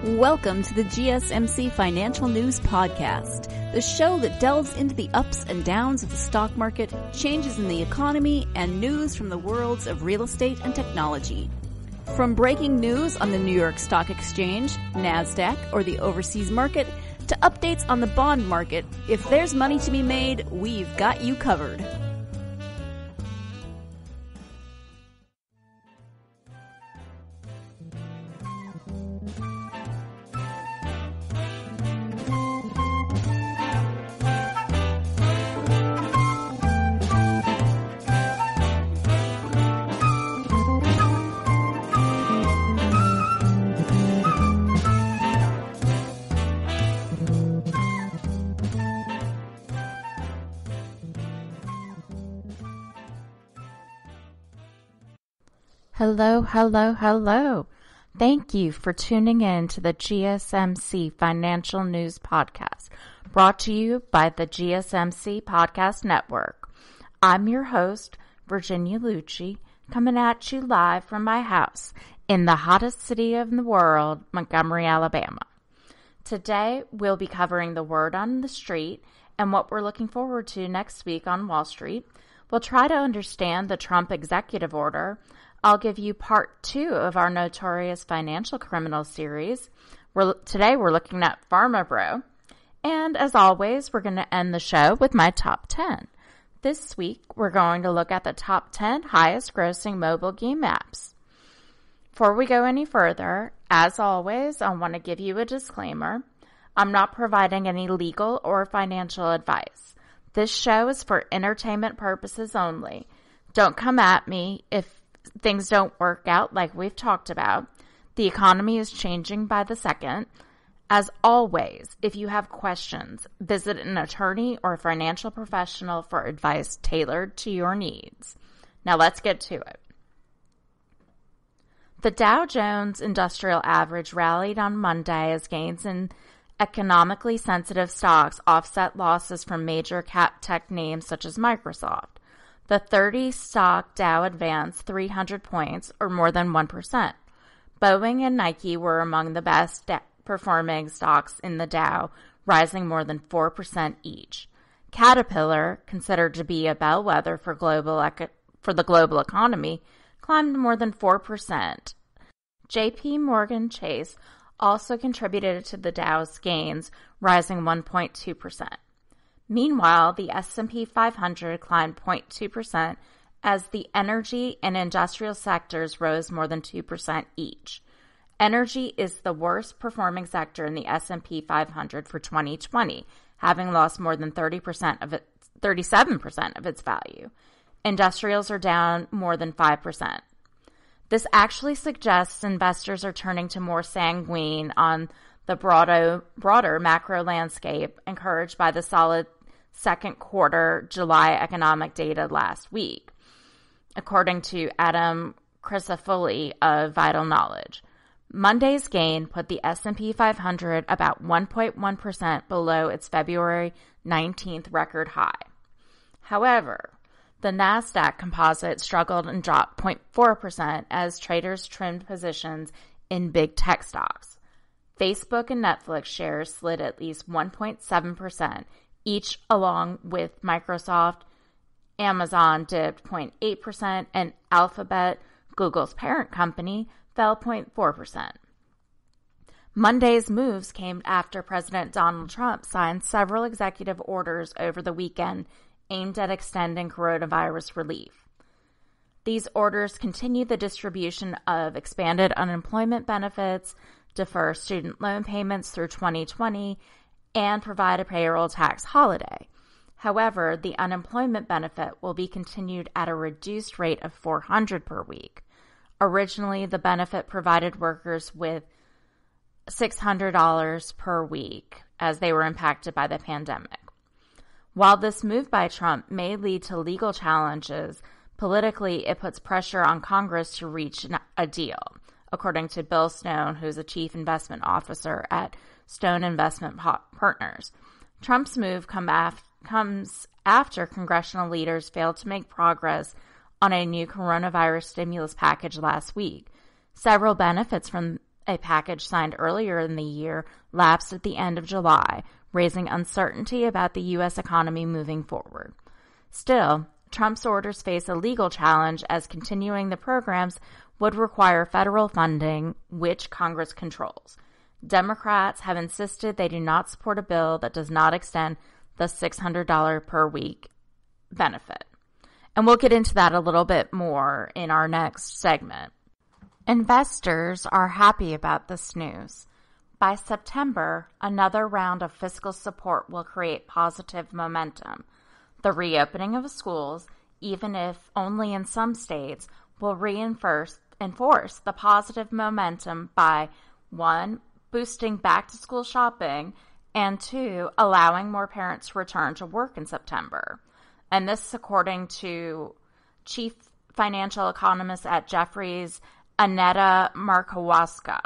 Welcome to the GSMC Financial News Podcast, the show that delves into the ups and downs of the stock market, changes in the economy, and news from the worlds of real estate and technology. From breaking news on the New York Stock Exchange, NASDAQ, or the overseas market, to updates on the bond market, if there's money to be made, we've got you covered. Hello. Thank you for tuning in to the GSMC Financial News Podcast, brought to you by the GSMC Podcast Network. I'm your host, Virginia Lucci, coming at you live from my house in the hottest city of the world, Montgomery, Alabama. Today, we'll be covering the word on the street and what we're looking forward to next week on Wall Street. We'll try to understand the Trump executive order. I'll give you part 2 of our Notorious Financial Criminal series. Today we're looking at Pharma Bro. And as always, we're going to end the show with my top 10. This week, we're going to look at the top 10 highest grossing mobile game apps. Before we go any further, as always, I want to give you a disclaimer. I'm not providing any legal or financial advice. This show is for entertainment purposes only. Don't come at me if things don't work out like we've talked about. The economy is changing by the second. As always, if you have questions, visit an attorney or financial professional for advice tailored to your needs. Now let's get to it. The Dow Jones Industrial Average rallied on Monday as gains in economically sensitive stocks offset losses from major cap tech names such as Microsoft. The 30-stock Dow advanced 300 points, or more than 1%. Boeing and Nike were among the best performing stocks in the Dow, rising more than 4% each. Caterpillar, considered to be a bellwether for the global economy, climbed more than 4%. J.P. Morgan Chase also contributed to the Dow's gains, rising 1.2%. Meanwhile, the S&P 500 climbed 0.2% as the energy and industrial sectors rose more than 2% each. Energy is the worst performing sector in the S&P 500 for 2020, having lost more than 37% of its value. Industrials are down more than 5%. This actually suggests investors are turning to more sanguine on the broader macro landscape, encouraged by the solid second quarter July economic data last week, according to Adam Crisafulli of Vital Knowledge. Monday's gain put the S&P 500 about 1.1% below its February 19th record high. However, the NASDAQ composite struggled and dropped 0.4% as traders trimmed positions in big tech stocks. Facebook and Netflix shares slid at least 1.7%, each along with Microsoft. Amazon dipped 0.8%, and Alphabet, Google's parent company, fell 0.4%. Monday's moves came after President Donald Trump signed several executive orders over the weekend aimed at extending coronavirus relief. These orders continue the distribution of expanded unemployment benefits, defer student loan payments through 2020, and provide a payroll tax holiday. However, the unemployment benefit will be continued at a reduced rate of $400 per week. Originally, the benefit provided workers with $600 per week as they were impacted by the pandemic. While this move by Trump may lead to legal challenges, politically it puts pressure on Congress to reach a deal, according to Bill Stone, who's a chief investment officer at Stone Investment Partners. Trump's move comes after congressional leaders failed to make progress on a new coronavirus stimulus package last week. Several benefits from A package signed earlier in the year lapsed at the end of July, raising uncertainty about the U.S. economy moving forward. Still, Trump's orders face a legal challenge as continuing the programs would require federal funding, which Congress controls. Democrats have insisted they do not support a bill that does not extend the $600 per week benefit. And we'll get into that a little bit more in our next segment. Investors are happy about this news. By September, another round of fiscal support will create positive momentum. The reopening of schools, even if only in some states, will enforce the positive momentum by 1. Boosting back-to-school shopping, and 2. Allowing more parents to return to work in September. And this according to Chief Financial Economist at Jefferies, Annetta Markowska.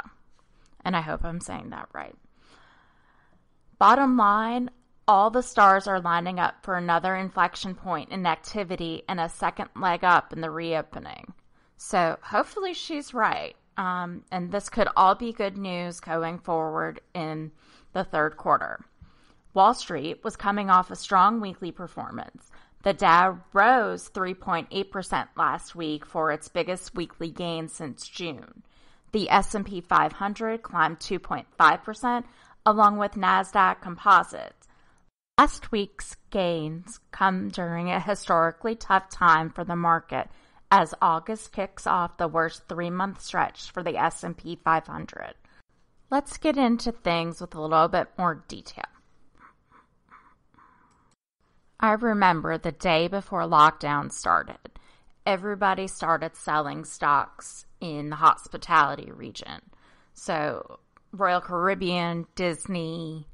And I hope I'm saying that right. Bottom line, all the stars are lining up for another inflection point in activity and a second leg up in the reopening. So hopefully she's right. And this could all be good news going forward in the third quarter. Wall Street was coming off a strong weekly performance. The Dow rose 3.8% last week for its biggest weekly gain since June. The S&P 500 climbed 2.5%, along with NASDAQ Composites. Last week's gains come during a historically tough time for the market, as August kicks off the worst 3-month stretch for the S&P 500. Let's get into things with a little bit more detail. I remember the day before lockdown started, everybody started selling stocks in the hospitality region. So Royal Caribbean, Disney,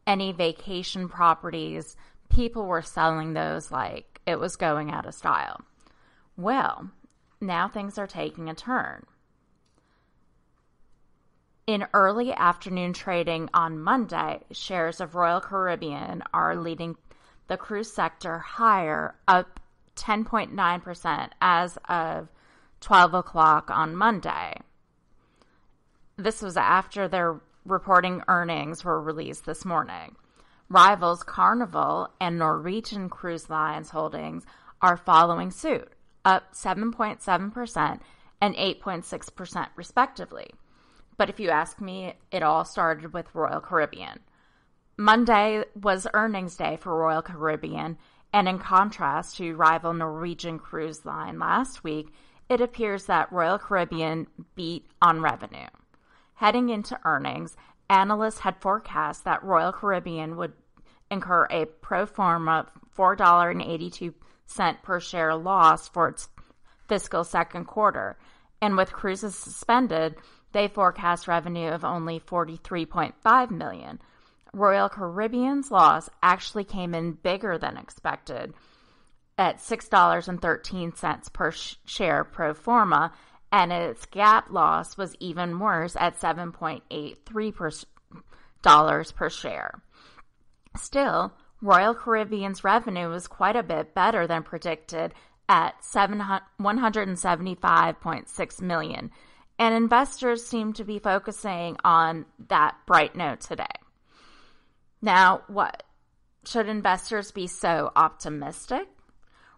any vacation properties, people were selling those like it was going out of style. Well, now things are taking a turn. In early afternoon trading on Monday, shares of Royal Caribbean are leading the cruise sector higher, up 10.9% as of 12 o'clock on Monday. This was after their reporting earnings were released this morning. Rivals Carnival and Norwegian Cruise Lines Holdings are following suit, up 7.7% and 8.6% respectively. But if you ask me, it all started with Royal Caribbean. Monday was earnings day for Royal Caribbean, and in contrast to rival Norwegian Cruise Line last week, it appears that Royal Caribbean beat on revenue. Heading into earnings, analysts had forecast that Royal Caribbean would incur a pro forma $4.82 per share loss for its fiscal second quarter, and with cruises suspended, they forecast revenue of only $43.5 million. Royal Caribbean's loss actually came in bigger than expected at $6.13 per share pro forma, and its GAAP loss was even worse at $7.83 per share. Still, Royal Caribbean's revenue was quite a bit better than predicted at $175.6 million, and investors seem to be focusing on that bright note today. Now, what? Should investors be so optimistic?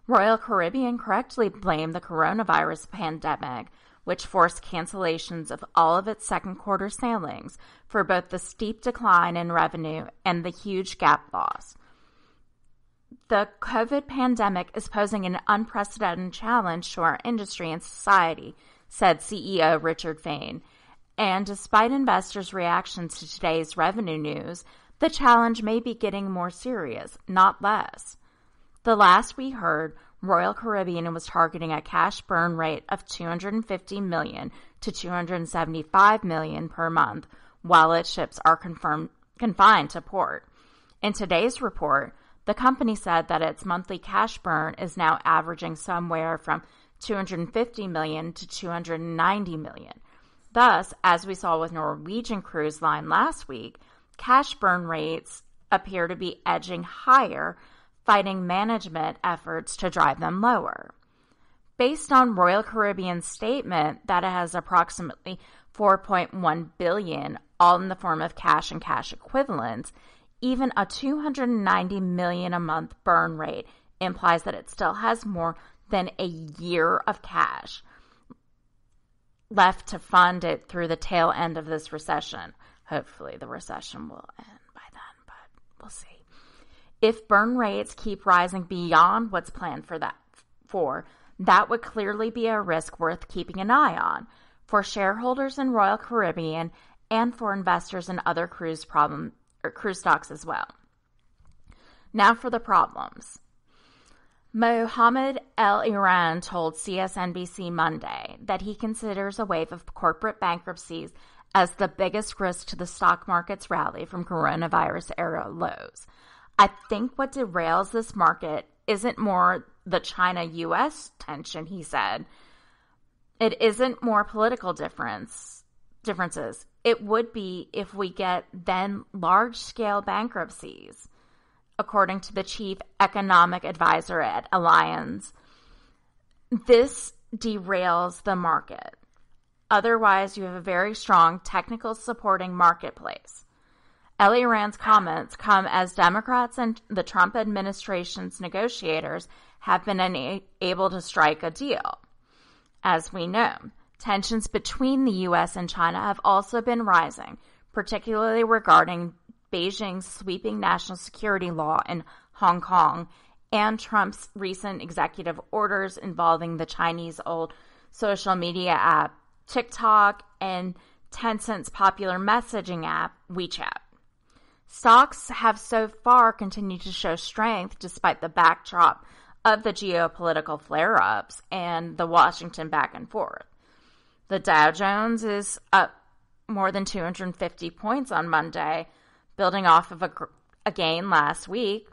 Royal Caribbean correctly blamed the coronavirus pandemic, which forced cancellations of all of its second quarter sailings for both the steep decline in revenue and the huge GAAP loss. The COVID pandemic is posing an unprecedented challenge to our industry and society, said CEO Richard Fain. And despite investors' reactions to today's revenue news, the challenge may be getting more serious, not less. The last we heard, Royal Caribbean was targeting a cash burn rate of $250 million to $275 million per month, while its ships are confined to port. In today's report, the company said that its monthly cash burn is now averaging somewhere from $250 million to $290 million. Thus, as we saw with Norwegian Cruise Line last week, cash burn rates appear to be edging higher, fighting management efforts to drive them lower. Based on Royal Caribbean's statement that it has approximately $4.1 billion, all in the form of cash and cash equivalents, even a $290 million a month burn rate implies that it still has more than a year of cash left to fund it through the tail end of this recession. Hopefully the recession will end by then, but we'll see. If burn rates keep rising beyond what's planned that would clearly be a risk worth keeping an eye on for shareholders in Royal Caribbean and for investors in other cruise stocks as well. Now for the problems. Mohammed El-Iran told CSNBC Monday that he considers a wave of corporate bankruptcies as the biggest risk to the stock market's rally from coronavirus-era lows. I think what derails this market isn't more the China-U.S. tension, he said. It isn't more political differences. It would be if we get then large-scale bankruptcies, according to the chief economic advisor at Allianz. This derails the market. Otherwise, you have a very strong technical supporting marketplace. El-Iran's comments come as Democrats and the Trump administration's negotiators have been unable to strike a deal. As we know, tensions between the U.S. and China have also been rising, particularly regarding Beijing's sweeping national security law in Hong Kong and Trump's recent executive orders involving the Chinese-owned social media app TikTok and Tencent's popular messaging app WeChat. Stocks have so far continued to show strength despite the backdrop of the geopolitical flare-ups and the Washington back and forth. The Dow Jones is up more than 250 points on Monday, building off of a gain last week.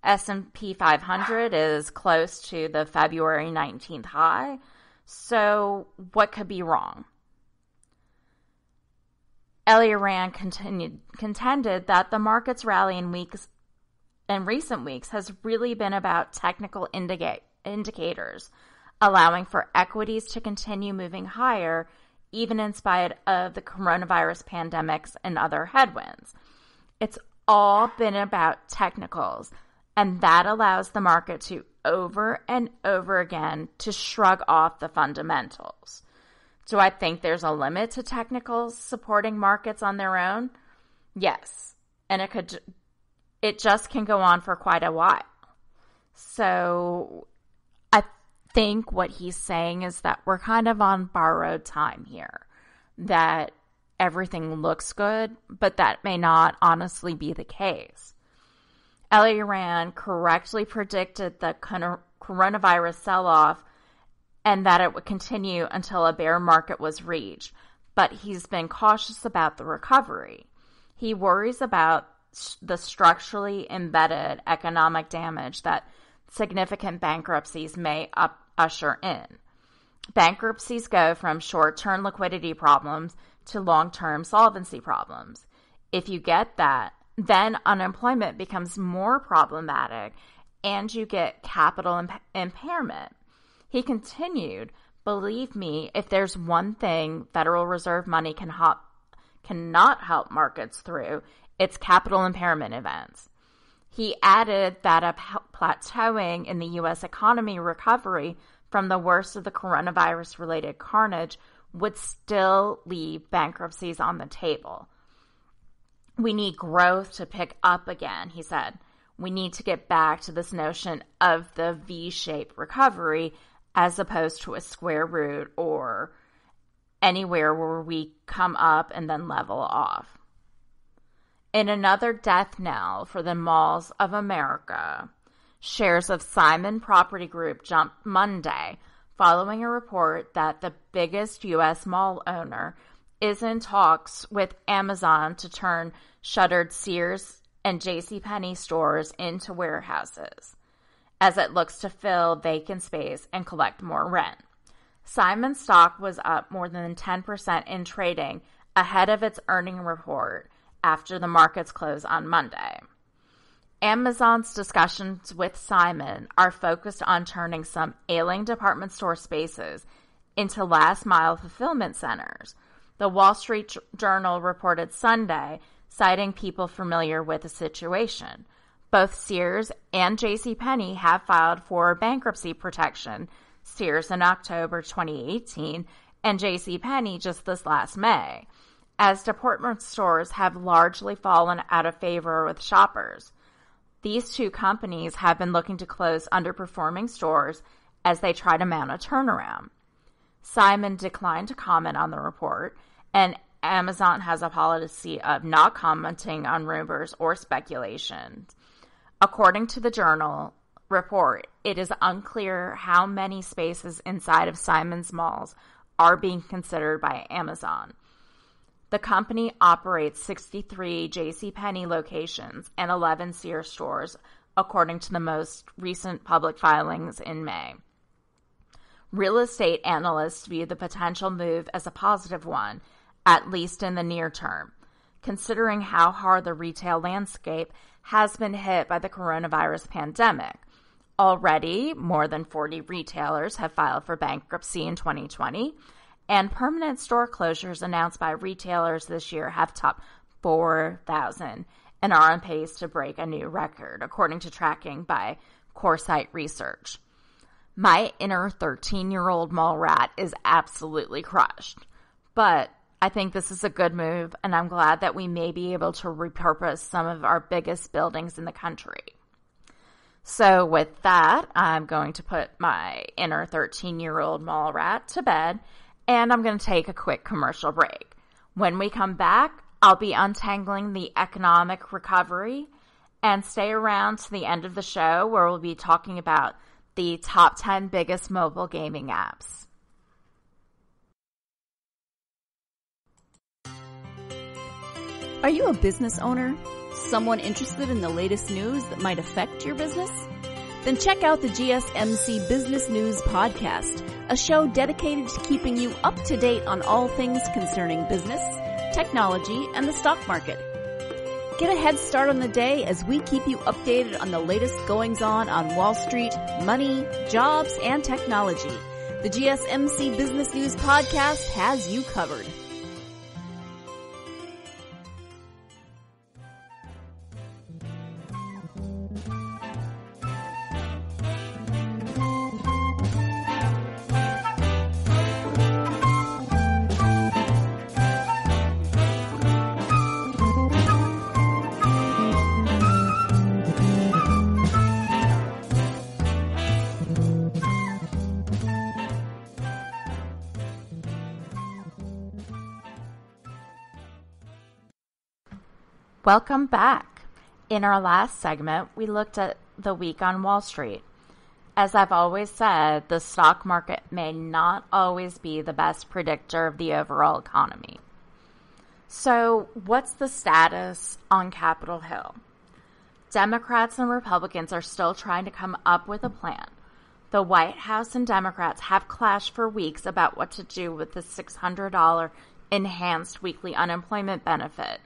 S&P 500 is close to the February 19th high. So what could be wrong? El-Iran contended that the market's rally in recent weeks has really been about technical indicators, allowing for equities to continue moving higher, even in spite of the coronavirus pandemics and other headwinds. It's all been about technicals, and that allows the market to over and over again to shrug off the fundamentals. Do I think there's a limit to technicals supporting markets on their own? Yes, and it just can go on for quite a while. So I think what he's saying is that we're kind of on borrowed time here, that everything looks good, but that may not honestly be the case. El-Iran correctly predicted the coronavirus sell-off and that it would continue until a bear market was reached, but he's been cautious about the recovery. He worries about the structurally embedded economic damage that significant bankruptcies may usher in. Bankruptcies go from short-term liquidity problems to long-term solvency problems. If you get that, then unemployment becomes more problematic and you get capital impairment. He continued, believe me, if there's one thing Federal Reserve money cannot help markets through, it's capital impairment events. He added that a plateauing in the U.S. economy recovery from the worst of the coronavirus-related carnage would still leave bankruptcies on the table. We need growth to pick up again, he said. We need to get back to this notion of the V-shaped recovery as opposed to a square root or anywhere where we come up and then level off. In another death knell for the malls of America, shares of Simon Property Group jumped Monday following a report that the biggest U.S. mall owner is in talks with Amazon to turn shuttered Sears and JCPenney stores into warehouses, as it looks to fill vacant space and collect more rent. Simon's stock was up more than 10% in trading ahead of its earnings report after the markets close on Monday. Amazon's discussions with Simon are focused on turning some ailing department store spaces into last-mile fulfillment centers. The Wall Street Journal reported Sunday, citing people familiar with the situation. Both Sears and JCPenney have filed for bankruptcy protection, Sears in October 2018 and JCPenney just this last May, as department stores have largely fallen out of favor with shoppers. These two companies have been looking to close underperforming stores as they try to mount a turnaround. Simon declined to comment on the report, and Amazon has a policy of not commenting on rumors or speculation. According to the Journal report, it is unclear how many spaces inside of Simon's malls are being considered by Amazon. The company operates 63 JCPenney locations and 11 Sears stores, according to the most recent public filings in May. Real estate analysts view the potential move as a positive one, at least in the near term, considering how hard the retail landscape has been hit by the coronavirus pandemic. Already, more than 40 retailers have filed for bankruptcy in 2020, and permanent store closures announced by retailers this year have topped 4,000 and are on pace to break a new record, according to tracking by Coresight Research. My inner 13-year-old mall rat is absolutely crushed, but I think this is a good move, and I'm glad that we may be able to repurpose some of our biggest buildings in the country. So with that, I'm going to put my inner 13-year-old mall rat to bed, and I'm going to take a quick commercial break. When we come back, I'll be untangling the economic recovery, and stay around to the end of the show where we'll be talking about the top 10 biggest mobile gaming apps. Are you a business owner? Someone interested in the latest news that might affect your business? Then check out the GSMC Business News Podcast, a show dedicated to keeping you up to date on all things concerning business, technology, and the stock market. Get a head start on the day as we keep you updated on the latest goings-on Wall Street, money, jobs, and technology. The GSMC Business News Podcast has you covered. Welcome back. In our last segment, we looked at the week on Wall Street. As I've always said, the stock market may not always be the best predictor of the overall economy. So, what's the status on Capitol Hill? Democrats and Republicans are still trying to come up with a plan. The White House and Democrats have clashed for weeks about what to do with the $600 enhanced weekly unemployment benefit.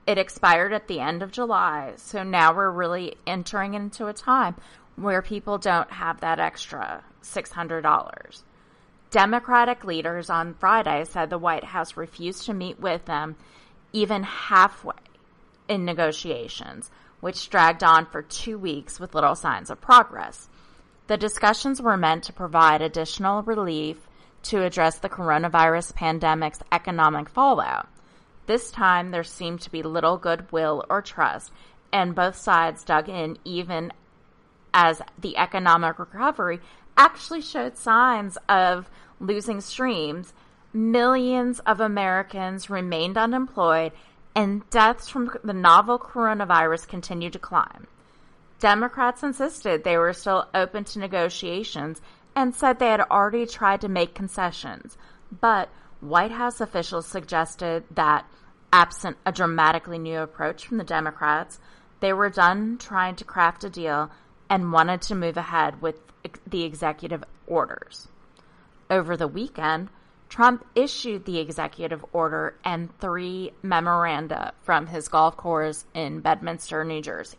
It expired at the end of July, so now we're really entering into a time where people don't have that extra $600. Democratic leaders on Friday said the White House refused to meet with them even halfway in negotiations, which dragged on for 2 weeks with little signs of progress. The discussions were meant to provide additional relief to address the coronavirus pandemic's economic fallout. This time, there seemed to be little goodwill or trust, and both sides dug in even as the economic recovery actually showed signs of losing streams. Millions of Americans remained unemployed, and deaths from the novel coronavirus continued to climb. Democrats insisted they were still open to negotiations and said they had already tried to make concessions, but White House officials suggested that, absent a dramatically new approach from the Democrats, they were done trying to craft a deal and wanted to move ahead with the executive orders. Over the weekend, Trump issued the executive order and 3 memoranda from his golf course in Bedminster, New Jersey.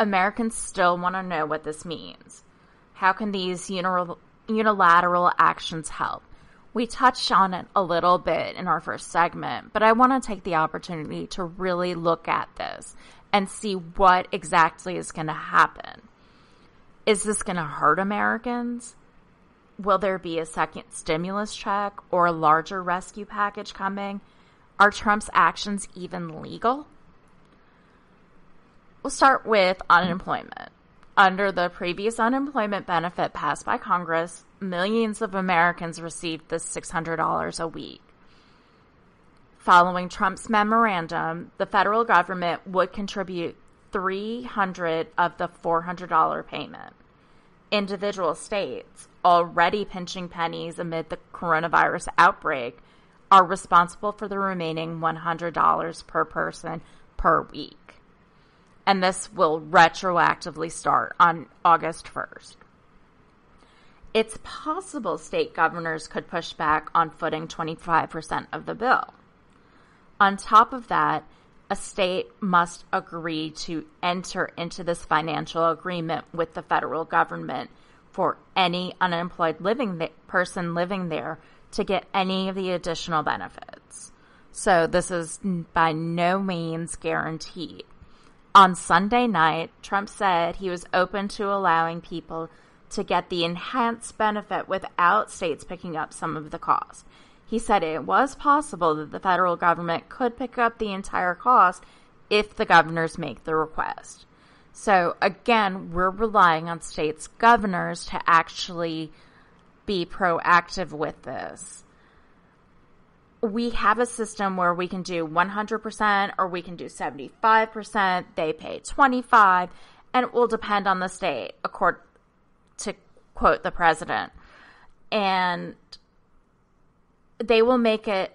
Americans still want to know what this means. How can these unilateral actions help? We touched on it a little bit in our first segment, but I want to take the opportunity to really look at this and see what exactly is going to happen. Is this going to hurt Americans? Will there be a second stimulus check or a larger rescue package coming? Are Trump's actions even legal? We'll start with unemployment. Under the previous unemployment benefit passed by Congress, millions of Americans received this $600 a week. Following Trump's memorandum, the federal government would contribute $300 of the $400 payment. Individual states, already pinching pennies amid the coronavirus outbreak, are responsible for the remaining $100 per person per week. And this will retroactively start on August 1st. It's possible state governors could push back on footing 25% of the bill. On top of that, a state must agree to enter into this financial agreement with the federal government for any unemployed person living there to get any of the additional benefits. So this is by no means guaranteed. On Sunday night, Trump said he was open to allowing people to get the enhanced benefit without states picking up some of the cost. He said it was possible that the federal government could pick up the entire cost if the governors make the request. So again, we're relying on states' governors to actually be proactive with this. We have a system where we can do 100% or we can do 75%. They pay 25%, and it will depend on the state, to quote the president. And they will make an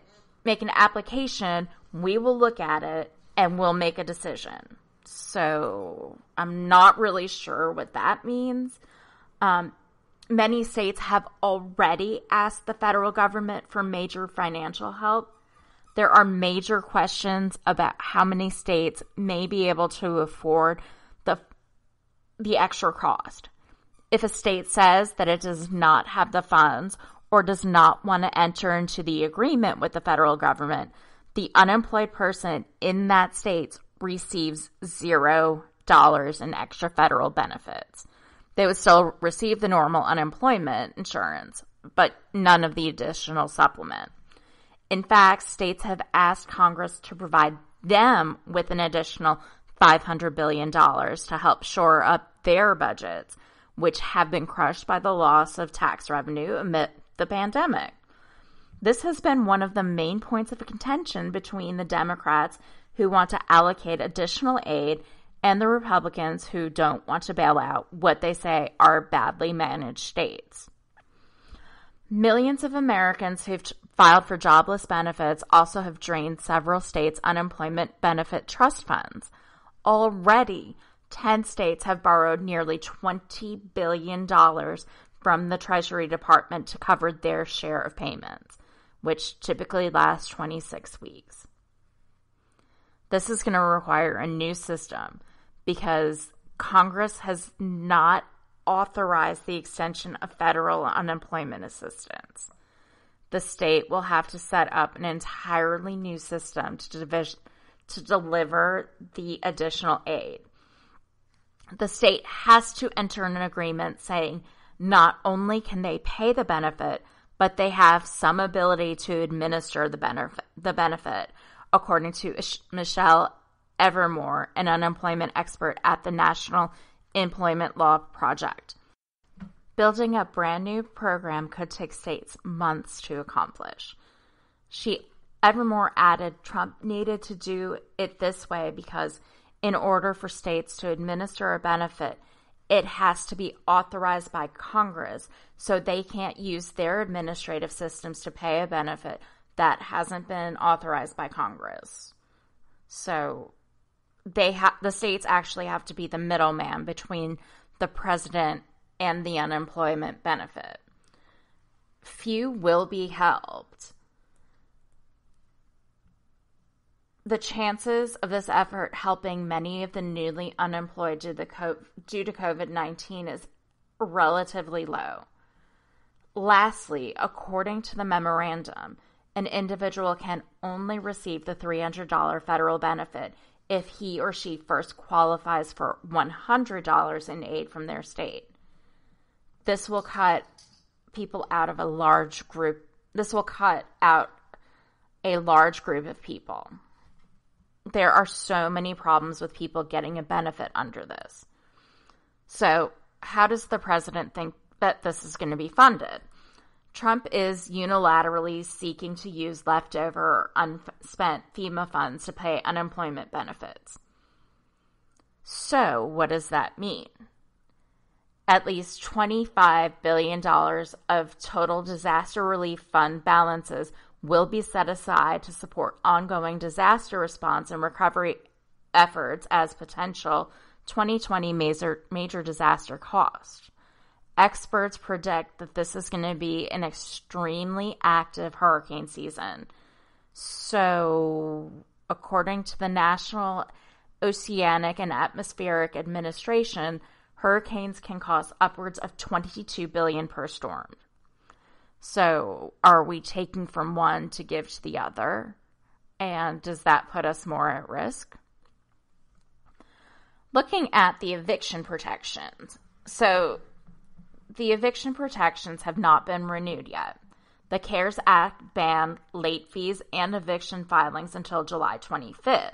application. We will look at it and we'll make a decision. So I'm not really sure what that means. Many states have already asked the federal government for major financial help. There are major questions about how many states may be able to afford the extra cost. If a state says that it does not have the funds or does not want to enter into the agreement with the federal government, the unemployed person in that state receives $0 in extra federal benefits. They would still receive the normal unemployment insurance, but none of the additional supplement. In fact, states have asked Congress to provide them with an additional $500 billion to help shore up their budgets, which have been crushed by the loss of tax revenue amid the pandemic. This has been one of the main points of contention between the Democrats, who want to allocate additional aid, and the Republicans, who don't want to bail out what they say are badly managed states. Millions of Americans who've filed for jobless benefits also have drained several states' unemployment benefit trust funds. Already, 10 states have borrowed nearly $20 billion from the Treasury Department to cover their share of payments, which typically lasts 26 weeks. This is going to require a new system because Congress has not authorized the extension of federal unemployment assistance. The state will have to set up an entirely new system to deliver the additional aid. The state has to enter an agreement saying not only can they pay the benefit, but they have some ability to administer the benefit, according to Michelle Evermore, an unemployment expert at the National Employment Law Project. Building a brand new program could take states months to accomplish. Evermore added Trump needed to do it this way because in order for states to administer a benefit, it has to be authorized by Congress, so they can't use their administrative systems to pay a benefit that hasn't been authorized by Congress. So the states actually have to be the middleman between the president and the unemployment benefit. Few will be helped. The chances of this effort helping many of the newly unemployed due to COVID-19 is relatively low. Lastly, according to the memorandum, an individual can only receive the $300 federal benefit if he or she first qualifies for $100 in aid from their state. This will cut people out of a large group. This will cut out a large group of people. There are so many problems with people getting a benefit under this. So, how does the president think that this is going to be funded? Trump is unilaterally seeking to use leftover or unspent FEMA funds to pay unemployment benefits. So, what does that mean? At least $25 billion of total disaster relief fund balances will be set aside to support ongoing disaster response and recovery efforts as potential 2020 major disaster cost. Experts predict that this is going to be an extremely active hurricane season. So, according to the National Oceanic and Atmospheric Administration, hurricanes can cost upwards of $22 billion per storm. So, are we taking from one to give to the other? And does that put us more at risk? Looking at the eviction protections. So, the eviction protections have not been renewed yet. The CARES Act banned late fees and eviction filings until July 25th,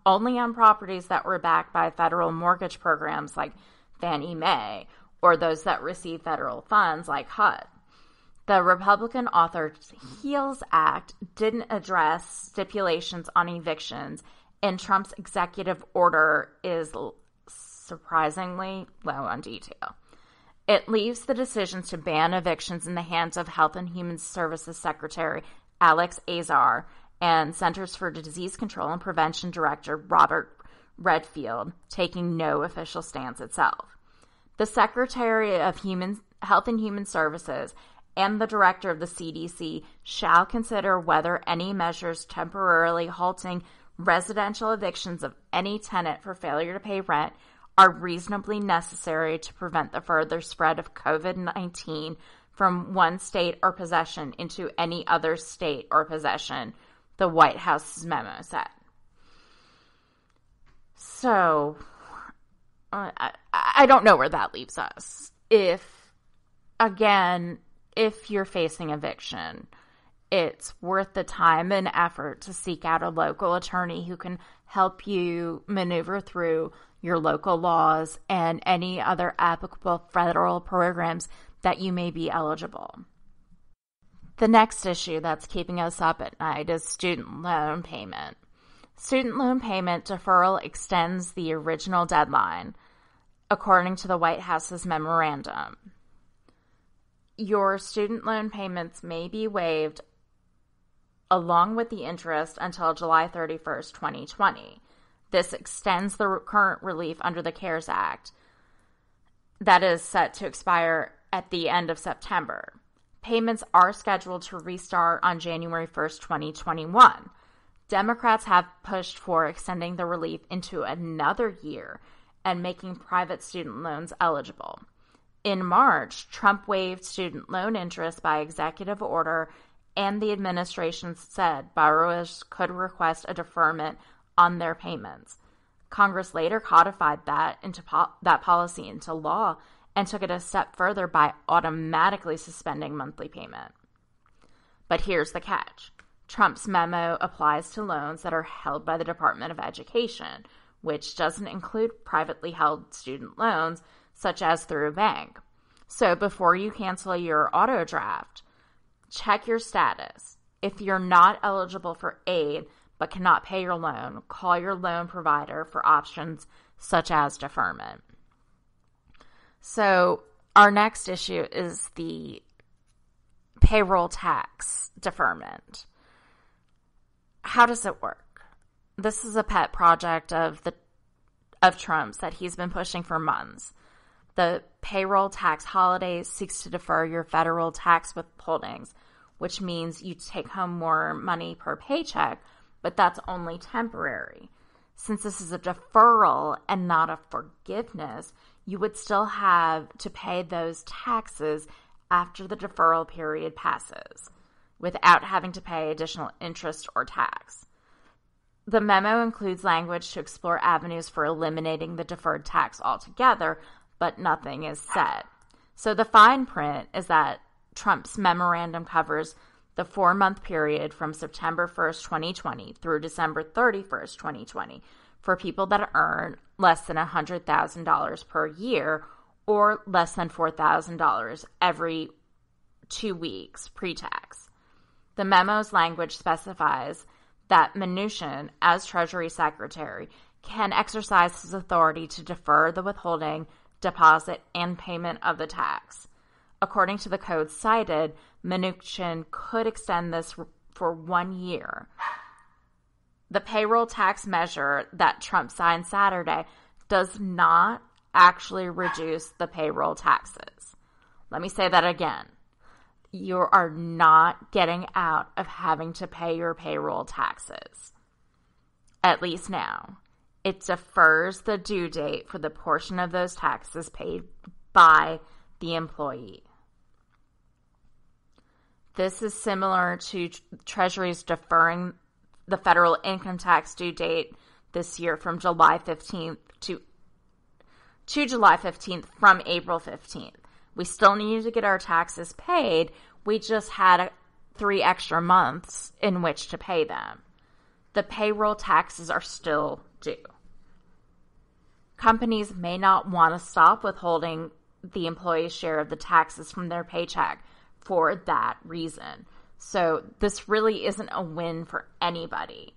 only on properties that were backed by federal mortgage programs like Fannie Mae, or those that receive federal funds like HUD. The Republican-authored HEALS Act didn't address stipulations on evictions, and Trump's executive order is surprisingly low on detail. It leaves the decisions to ban evictions in the hands of Health and Human Services Secretary Alex Azar and Centers for Disease Control and Prevention Director Robert Redfield, taking no official stance itself. The Secretary of Health and Human Services and the Director of the CDC shall consider whether any measures temporarily halting residential evictions of any tenant for failure to pay rent are reasonably necessary to prevent the further spread of COVID-19 from one state or possession into any other state or possession, the White House's memo said. So, I don't know where that leaves us. If you're facing eviction, it's worth the time and effort to seek out a local attorney who can help you maneuver through your local laws and any other applicable federal programs that you may be eligible. The next issue that's keeping us up at night is student loan payment. Student loan payment deferral extends the original deadline, according to the White House's memorandum. Your student loan payments may be waived along with the interest until July 31st, 2020. This extends the current relief under the CARES Act that is set to expire at the end of September. Payments are scheduled to restart on January 1st, 2021. Democrats have pushed for extending the relief into another year and making private student loans eligible. In March, Trump waived student loan interest by executive order, and the administration said borrowers could request a deferment on their payments. Congress later codified that policy into law and took it a step further by automatically suspending monthly payment. But here's the catch. Trump's memo applies to loans that are held by the Department of Education, which doesn't include privately held student loans, such as through a bank. So before you cancel your auto draft, check your status. If you're not eligible for aid but cannot pay your loan, call your loan provider for options such as deferment. So our next issue is the payroll tax deferment. How does it work? This is a pet project of Trump's that he's been pushing for months. The payroll tax holiday seeks to defer your federal tax withholdings, which means you take home more money per paycheck, but that's only temporary. Since this is a deferral and not a forgiveness, you would still have to pay those taxes after the deferral period passes, without having to pay additional interest or tax. The memo includes language to explore avenues for eliminating the deferred tax altogether, but nothing is said. So the fine print is that Trump's memorandum covers the 4-month period from September 1st, 2020 through December 31st, 2020 for people that earn less than $100,000 per year or less than $4,000 every 2 weeks pre-tax. The memo's language specifies that Mnuchin, as Treasury Secretary, can exercise his authority to defer the withholding, deposit, and payment of the tax. According to the code cited, Mnuchin could extend this for 1 year. The payroll tax measure that Trump signed Saturday does not actually reduce the payroll taxes. Let me say that again. You are not getting out of having to pay your payroll taxes. At least now. It defers the due date for the portion of those taxes paid by the employee. This is similar to Treasury's deferring the federal income tax due date this year from July 15th to July 15th from April 15th. We still need to get our taxes paid. We just had 3 extra months in which to pay them. The payroll taxes are still due. Companies may not want to stop withholding the employee's share of the taxes from their paycheck for that reason. So this really isn't a win for anybody.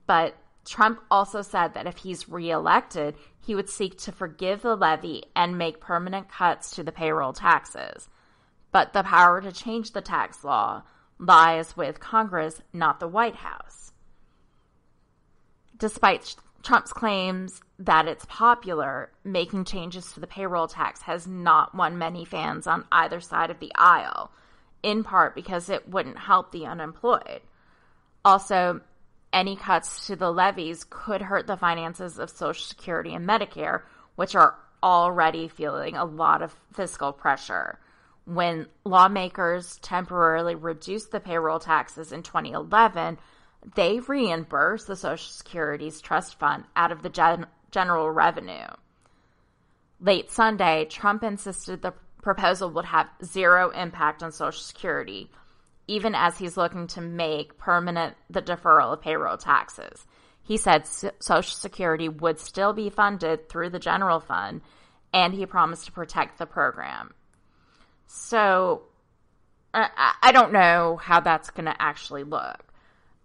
But Trump also said that if he's reelected, he would seek to forgive the levy and make permanent cuts to the payroll taxes. But the power to change the tax law lies with Congress, not the White House. Despite Trump's claims that it's popular, making changes to the payroll tax has not won many fans on either side of the aisle, in part because it wouldn't help the unemployed. Also, any cuts to the levies could hurt the finances of Social Security and Medicare, which are already feeling a lot of fiscal pressure. When lawmakers temporarily reduced the payroll taxes in 2011, they reimbursed the Social Security's trust fund out of the general revenue. Late Sunday, Trump insisted the proposal would have zero impact on Social Security, even as he's looking to make permanent the deferral of payroll taxes. He said Social Security would still be funded through the general fund, and he promised to protect the program. So, I don't know how that's going to actually look.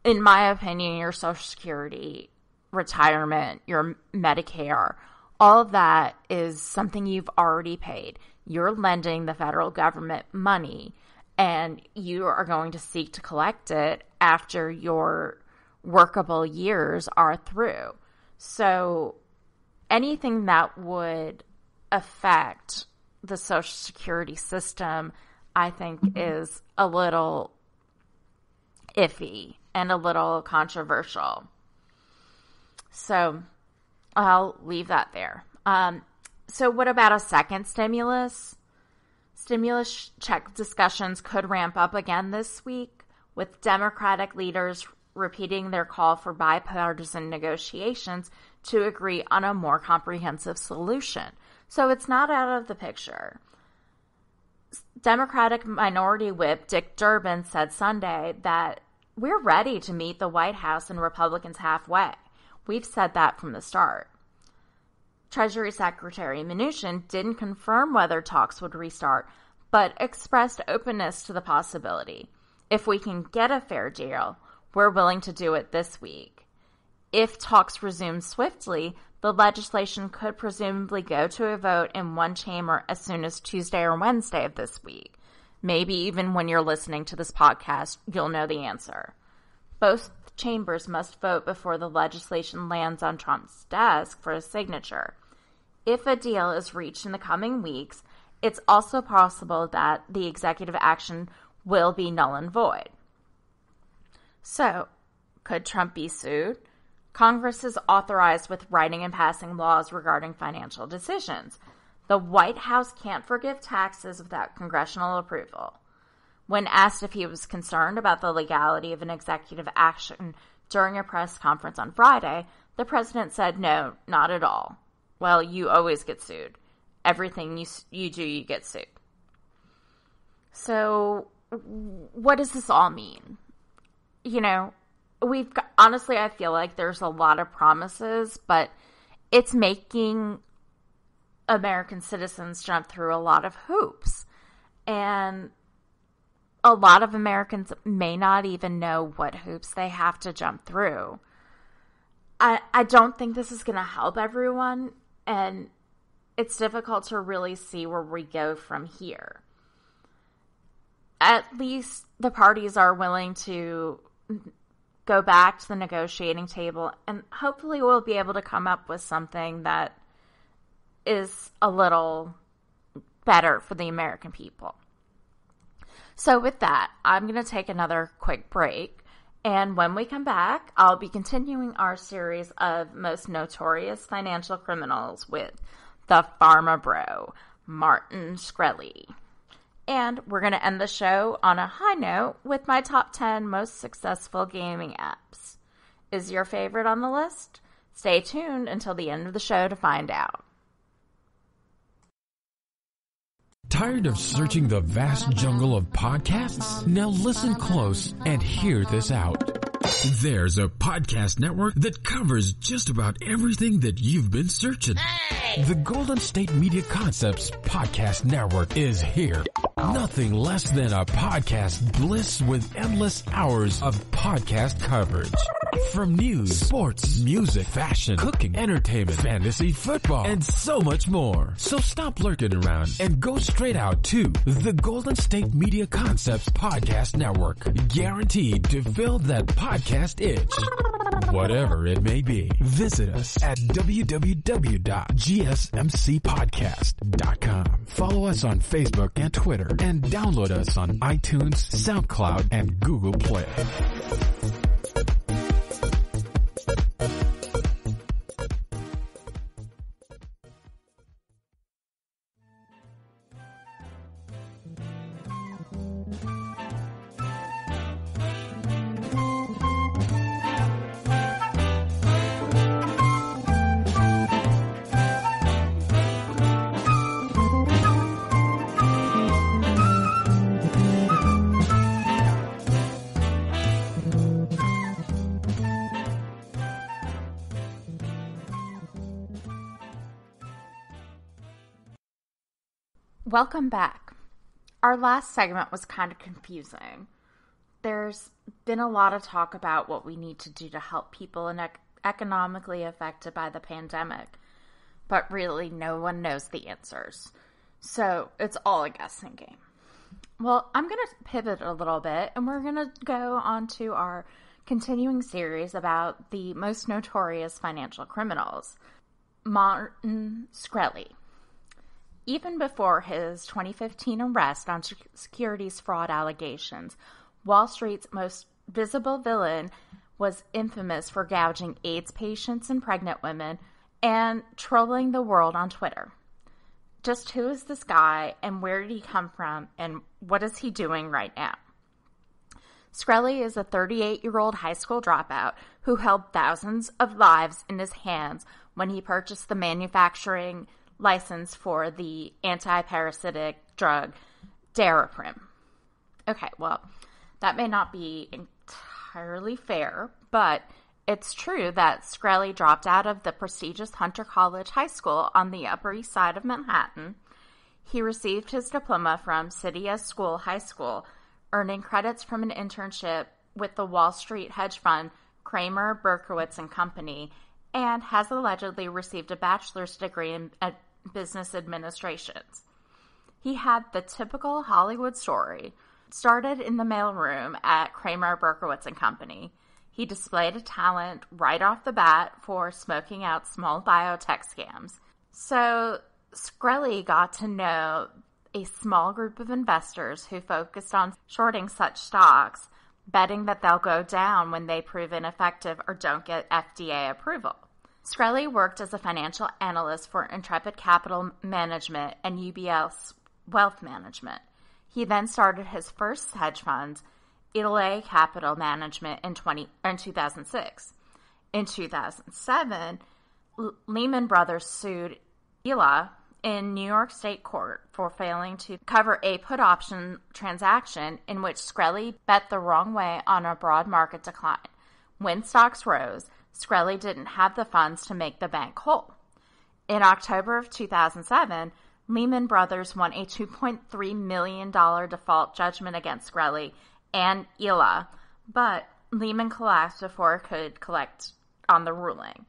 In my opinion, your Social Security, retirement, your Medicare, all of that is something you've already paid. You're lending the federal government money, and you are going to seek to collect it after your workable years are through. So anything that would affect the Social Security system, I think, is a little iffy and a little controversial. So I'll leave that there. So what about a second stimulus? Stimulus check discussions could ramp up again this week, with Democratic leaders repeating their call for bipartisan negotiations to agree on a more comprehensive solution. So it's not out of the picture. Democratic Minority Whip Dick Durbin said Sunday that we're ready to meet the White House and Republicans halfway. We've said that from the start. Treasury Secretary Mnuchin didn't confirm whether talks would restart, but expressed openness to the possibility. If we can get a fair deal, we're willing to do it this week. If talks resume swiftly, the legislation could presumably go to a vote in one chamber as soon as Tuesday or Wednesday of this week. Maybe even when you're listening to this podcast, you'll know the answer. Both chambers must vote before the legislation lands on Trump's desk for his signature. If a deal is reached in the coming weeks, it's also possible that the executive action will be null and void. So, could Trump be sued? Congress is authorized with writing and passing laws regarding financial decisions. The White House can't forgive taxes without congressional approval. When asked if he was concerned about the legality of an executive action during a press conference on Friday, the president said, "No, not at all." Well, you always get sued. Everything you do, you get sued. So, what does this all mean? Honestly, I feel like there's a lot of promises, but it's making American citizens jump through a lot of hoops. And a lot of Americans may not even know what hoops they have to jump through. I don't think this is going to help everyone, and it's difficult to really see where we go from here. At least the parties are willing to go back to the negotiating table, and hopefully we'll be able to come up with something that is a little better for the American people. So with that, I'm going to take another quick break. And when we come back, I'll be continuing our series of most notorious financial criminals with the Pharma Bro, Martin Shkreli. And we're going to end the show on a high note with my top 10 most successful gaming apps. Is your favorite on the list? Stay tuned until the end of the show to find out. Tired of searching the vast jungle of podcasts? Now listen close and hear this out. There's a podcast network that covers just about everything that you've been searching. Hey! The Golden State Media Concepts Podcast Network is here. Nothing less than a podcast bliss with endless hours of podcast coverage. From news, sports, music, fashion, cooking, entertainment, fantasy, football, and so much more. So stop lurking around and go straight out to the Golden State Media Concepts Podcast Network. Guaranteed to fill that podcast itch. Whatever it may be. Visit us at www.gsmcpodcast.com. Follow us on Facebook and Twitter, and download us on iTunes, SoundCloud, and Google Play. Welcome back. Our last segment was kind of confusing. There's been a lot of talk about what we need to do to help people economically affected by the pandemic, but really no one knows the answers. So it's all a guessing game. Well, I'm going to pivot a little bit, and we're going to go on to our continuing series about the most notorious financial criminals, Martin Shkreli. Even before his 2015 arrest on securities fraud allegations, Wall Street's most visible villain was infamous for gouging AIDS patients and pregnant women and trolling the world on Twitter. Just who is this guy, and where did he come from, and what is he doing right now? Shkreli is a 38-year-old high school dropout who held thousands of lives in his hands when he purchased the manufacturing license for the anti-parasitic drug Daraprim. Okay, well, that may not be entirely fair, but it's true that Shkreli dropped out of the prestigious Hunter College High School on the Upper East Side of Manhattan. He received his diploma from City School High School, earning credits from an internship with the Wall Street hedge fund Kramer, Berkowitz and Company, and has allegedly received a bachelor's degree in business administrations. He had the typical Hollywood story. Started in the mailroom at Kramer, Berkowitz and Company. He displayed a talent right off the bat for smoking out small biotech scams. So Shkreli got to know a small group of investors who focused on shorting such stocks, betting that they'll go down when they prove ineffective or don't get FDA approval. Skrelly worked as a financial analyst for Intrepid Capital Management and UBS Wealth Management. He then started his first hedge fund, Ely Capital Management, in 2006. In 2007, Lehman Brothers sued Ely in New York State Court for failing to cover a put option transaction in which Skrelly bet the wrong way on a broad market decline. When stocks rose, Skrelly didn't have the funds to make the bank whole. In October of 2007, Lehman Brothers won a $2.3 million default judgment against Skrelly and Ely, but Lehman collapsed before it could collect on the ruling.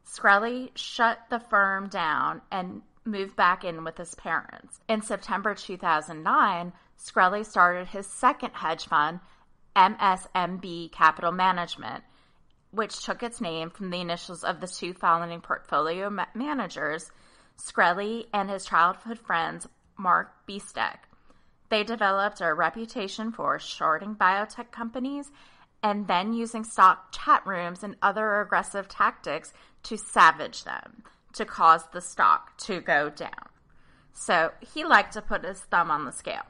Skrelly shut the firm down and moved back in with his parents. In September 2009, Skrelly started his second hedge fund, MSMB Capital Management, which took its name from the initials of the two founding portfolio managers, Skrelly and his childhood friends, Mark Biestek. They developed a reputation for shorting biotech companies and then using stock chat rooms and other aggressive tactics to savage them, to cause the stock to go down. So he liked to put his thumb on the scale.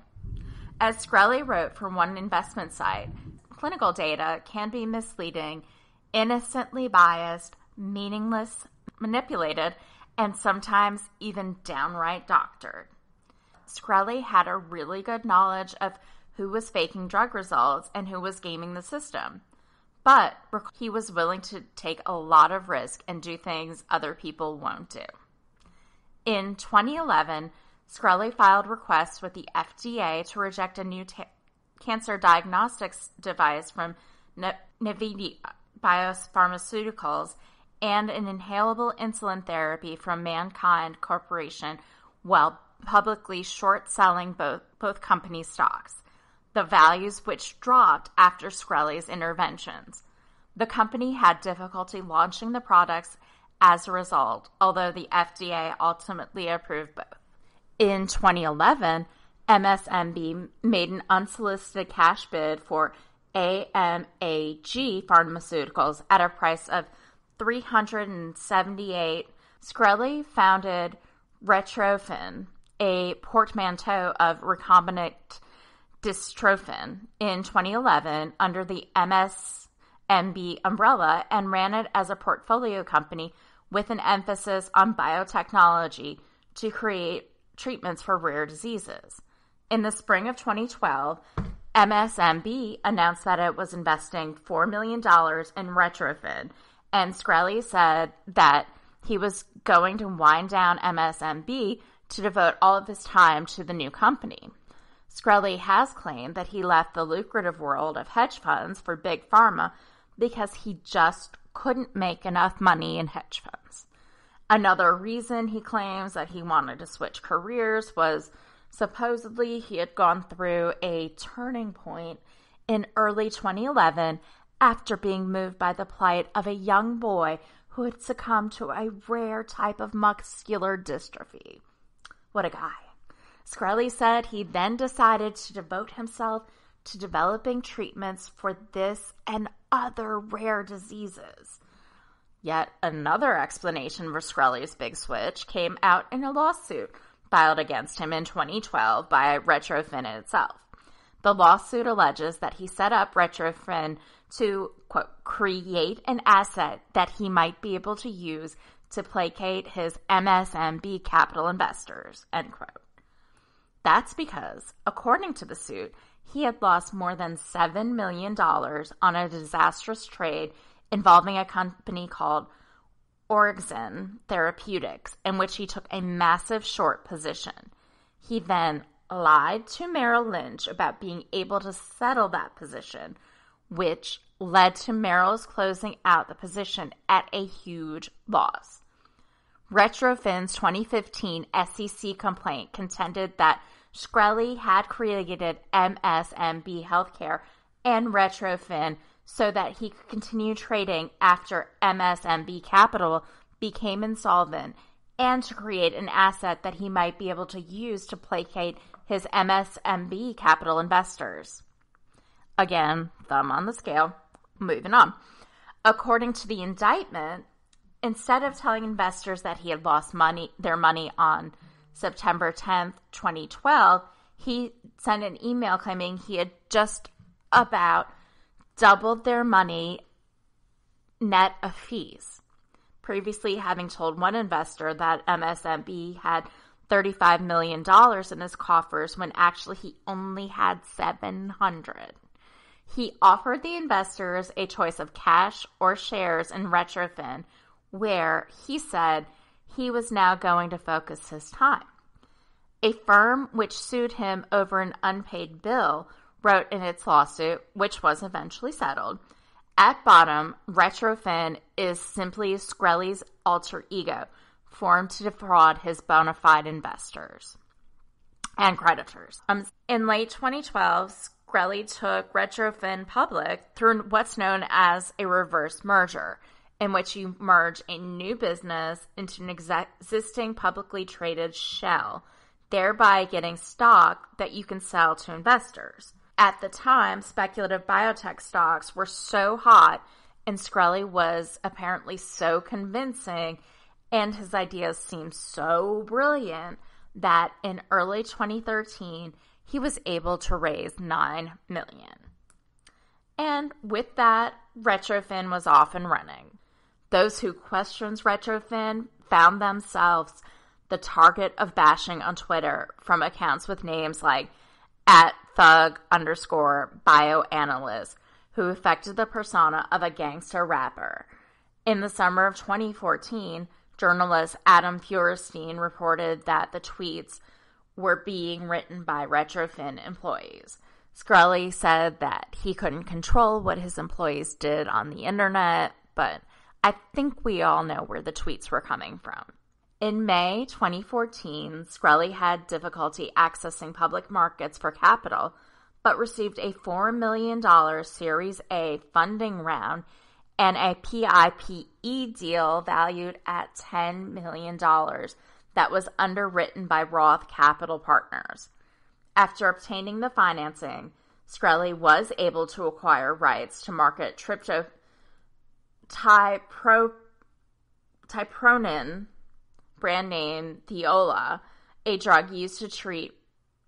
As Skrelly wrote for one investment site, clinical data can be misleading, innocently biased, meaningless, manipulated, and sometimes even downright doctored. Skrelly had a really good knowledge of who was faking drug results and who was gaming the system. But he was willing to take a lot of risk and do things other people won't do. In 2011, Skrelly filed requests with the FDA to reject a new cancer diagnostics device from Nvidia Biopharmaceuticals and an inhalable insulin therapy from Mankind Corporation while publicly short-selling both company stocks, the values which dropped after Skrelly's interventions. The company had difficulty launching the products as a result, although the FDA ultimately approved both. In 2011, MSMB made an unsolicited cash bid for AMAG Pharmaceuticals at a price of $378. Skrelly founded Retrophin, a portmanteau of recombinant dystrophin, in 2011 under the MSMB umbrella and ran it as a portfolio company with an emphasis on biotechnology to create treatments for rare diseases. In the spring of 2012, MSMB announced that it was investing $4 million in Retrophin, and Skrelly said that he was going to wind down MSMB to devote all of his time to the new company. Skrelly has claimed that he left the lucrative world of hedge funds for big pharma because he just couldn't make enough money in hedge funds. Another reason he claims that he wanted to switch careers was supposedly he had gone through a turning point in early 2011 after being moved by the plight of a young boy who had succumbed to a rare type of muscular dystrophy. What a guy. Skrelly said he then decided to devote himself to developing treatments for this and other rare diseases. Yet another explanation for Skrelly's big switch came out in a lawsuit filed against him in 2012 by Retrophin itself. The lawsuit alleges that he set up Retrophin to, quote, create an asset that he might be able to use to placate his MSMB capital investors, end quote. That's because, according to the suit, he had lost more than $7 million on a disastrous trade involving a company called Orexin Therapeutics, in which he took a massive short position. He then lied to Merrill Lynch about being able to settle that position, which led to Merrill's closing out the position at a huge loss. Retrofin's 2015 SEC complaint contended that Skrelly had created MSMB Healthcare and Retrofin so that he could continue trading after MSMB Capital became insolvent and to create an asset that he might be able to use to placate his MSMB Capital investors. Again, thumb on the scale. Moving on. According to the indictment, instead of telling investors that he had lost their money on September 10th, 2012, he sent an email claiming he had just about doubled their money net of fees, previously having told one investor that MSMB had $35 million in his coffers when actually he only had $700. He offered the investors a choice of cash or shares in Retrofin, where he said he was now going to focus his time. A firm which sued him over an unpaid bill wrote in its lawsuit, which was eventually settled, "At bottom, Retrofin is simply Skrelly's alter ego, formed to defraud his bona fide investors and creditors." In late 2012, Skrelly took Retrofin public through what's known as a reverse merger, in which you merge a new business into an existing publicly traded shell, thereby getting stock that you can sell to investors. At the time, speculative biotech stocks were so hot, and Skrelly was apparently so convincing, and his ideas seemed so brilliant, that in early 2013, he was able to raise $9 million. And with that, Retrofin was off and running. Those who questioned Retrofin found themselves the target of bashing on Twitter from accounts with names like @thug_bioanalyst, who affected the persona of a gangster rapper. In the summer of 2014, journalist Adam Feuerstein reported that the tweets were being written by Retrofin employees. Skrelly said that he couldn't control what his employees did on the internet, but I think we all know where the tweets were coming from. In May 2014, Skrelly had difficulty accessing public markets for capital, but received a $4 million Series A funding round and a PIPE deal valued at $10 million that was underwritten by Roth Capital Partners. After obtaining the financing, Skrelly was able to acquire rights to market tryptophan, brand name Thiola, a drug used to treat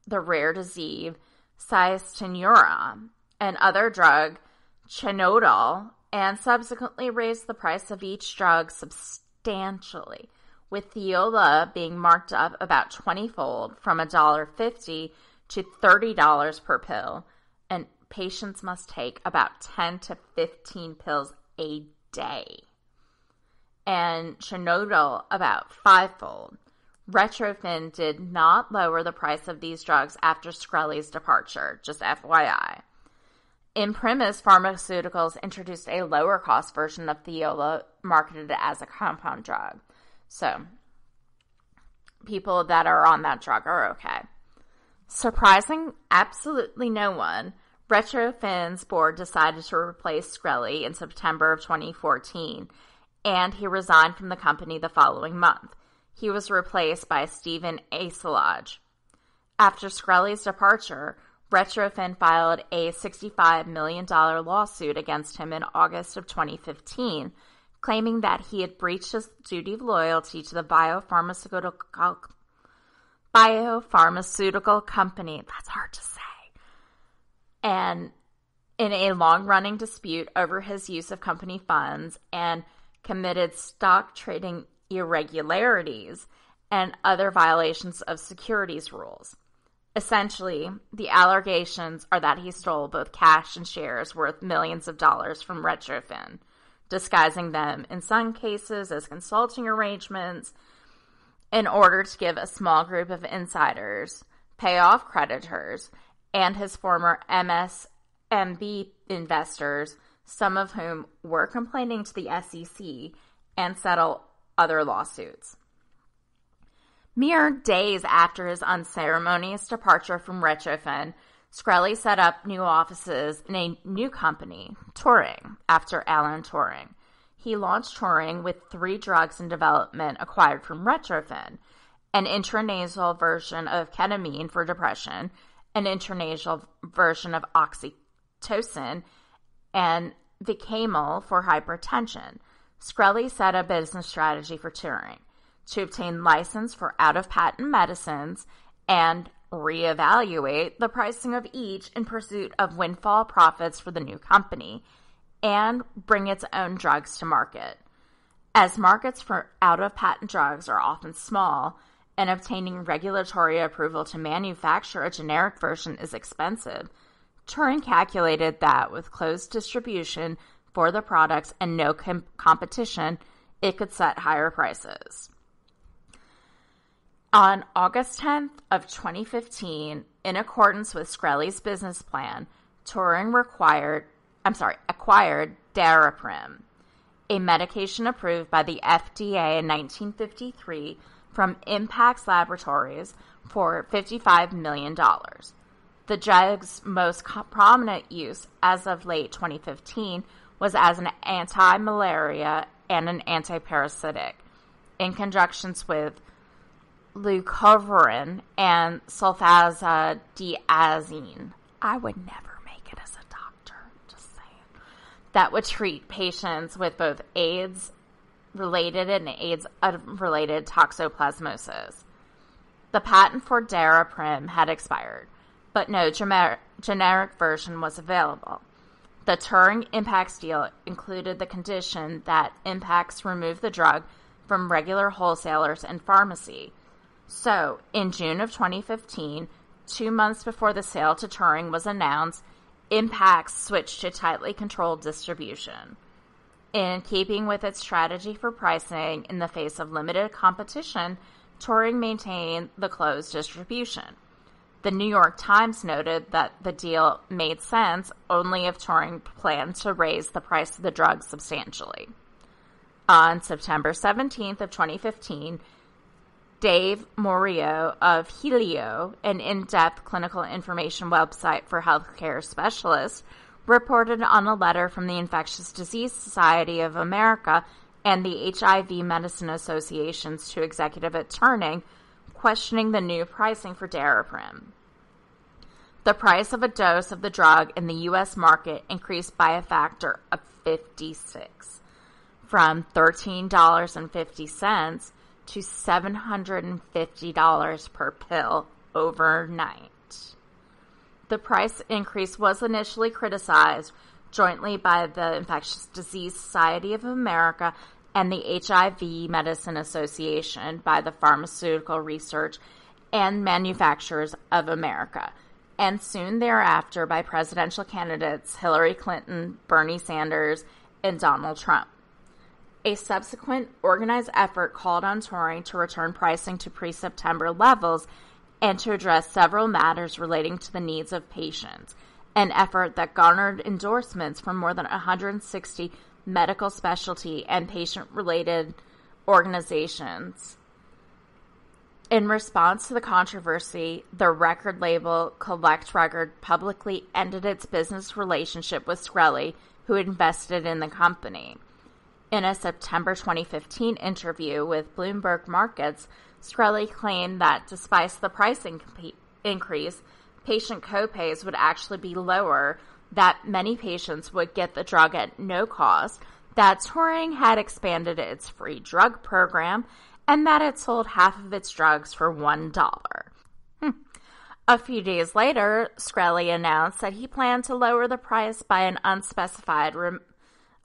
the rare disease cystinuria, and other drug Chenodal, and subsequently raised the price of each drug substantially, with Thiola being marked up about 20-fold from $1.50 to $30 per pill, and patients must take about 10 to 15 pills a day. And Chenodal about 5-fold. Retrofin did not lower the price of these drugs after Skrelly's departure, just FYI. Imprimis Pharmaceuticals introduced a lower-cost version of Thiola marketed as a compound drug. So, people that are on that drug are okay. Surprising absolutely no one, Retrofin's board decided to replace Skrelly in September of 2014, and he resigned from the company the following month. He was replaced by Stephen Asalaj. After Skrelly's departure, Retrofin filed a $65 million lawsuit against him in August of 2015, claiming that he had breached his duty of loyalty to the biopharmaceutical company. That's hard to say. And in a long-running dispute over his use of company funds, and committed stock trading irregularities and other violations of securities rules. Essentially, the allegations are that he stole both cash and shares worth millions of dollars from Retrofin, disguising them in some cases as consulting arrangements in order to give a small group of insiders, pay off creditors, and his former MSMB investors, some of whom were complaining to the SEC, and settle other lawsuits. Mere days after his unceremonious departure from Retrofin, Skrelly set up new offices in a new company, Turing, after Alan Turing. He launched Turing with 3 drugs in development acquired from Retrofin: an intranasal version of ketamine for depression, an intranasal version of oxytocin, and Vicamil for hypertension. Shkreli set a business strategy for Turing to obtain license for out-of-patent medicines and reevaluate the pricing of each in pursuit of windfall profits for the new company and bring its own drugs to market. As markets for out-of-patent drugs are often small and obtaining regulatory approval to manufacture a generic version is expensive, Turing calculated that with closed distribution for the products and no competition, it could set higher prices. On August 10th of 2015, in accordance with Shkreli's business plan, Turing acquired Daraprim, a medication approved by the FDA in 1953 from Impax Laboratories for $55 million. The drug's most prominent use as of late 2015 was as an anti-malaria and an antiparasitic, in conjunction with leucovorin and sulfazodiazine. I would never make it as a doctor, just saying. That would treat patients with both AIDS-related and AIDS-related toxoplasmosis. The patent for Daraprim had expired, but no generic version was available. The Turing Impax deal included the condition that Impax remove the drug from regular wholesalers and pharmacy. So, in June of 2015, 2 months before the sale to Turing was announced, Impax switched to tightly controlled distribution. In keeping with its strategy for pricing in the face of limited competition, Turing maintained the closed distribution. The New York Times noted that the deal made sense only if Turing planned to raise the price of the drug substantially. On September 17th of 2015, Dave Morio of Helio, an in-depth clinical information website for healthcare specialists, reported on a letter from the Infectious Disease Society of America and the HIV Medicine Associations to executive at Turing, questioning the new pricing for Daraprim. The price of a dose of the drug in the U.S. market increased by a factor of 56, from $13.50 to $750 per pill overnight. The price increase was initially criticized jointly by the Infectious Disease Society of America and the HIV Medicine Association, by the Pharmaceutical Research and Manufacturers of America, and soon thereafter by presidential candidates Hillary Clinton, Bernie Sanders, and Donald Trump. A subsequent organized effort called on Turing to return pricing to pre-September levels and to address several matters relating to the needs of patients, an effort that garnered endorsements from more than 160 medical specialty and patient-related organizations. In response to the controversy, the record label Collect Record publicly ended its business relationship with Shkreli, who invested in the company. In a September 2015 interview with Bloomberg Markets, Shkreli claimed that despite the pricing increase, patient copays would actually be lower, that many patients would get the drug at no cost, that Turing had expanded its free drug program, and that it sold half of its drugs for $1. A few days later, Shkreli announced that he planned to lower the price by an unspecified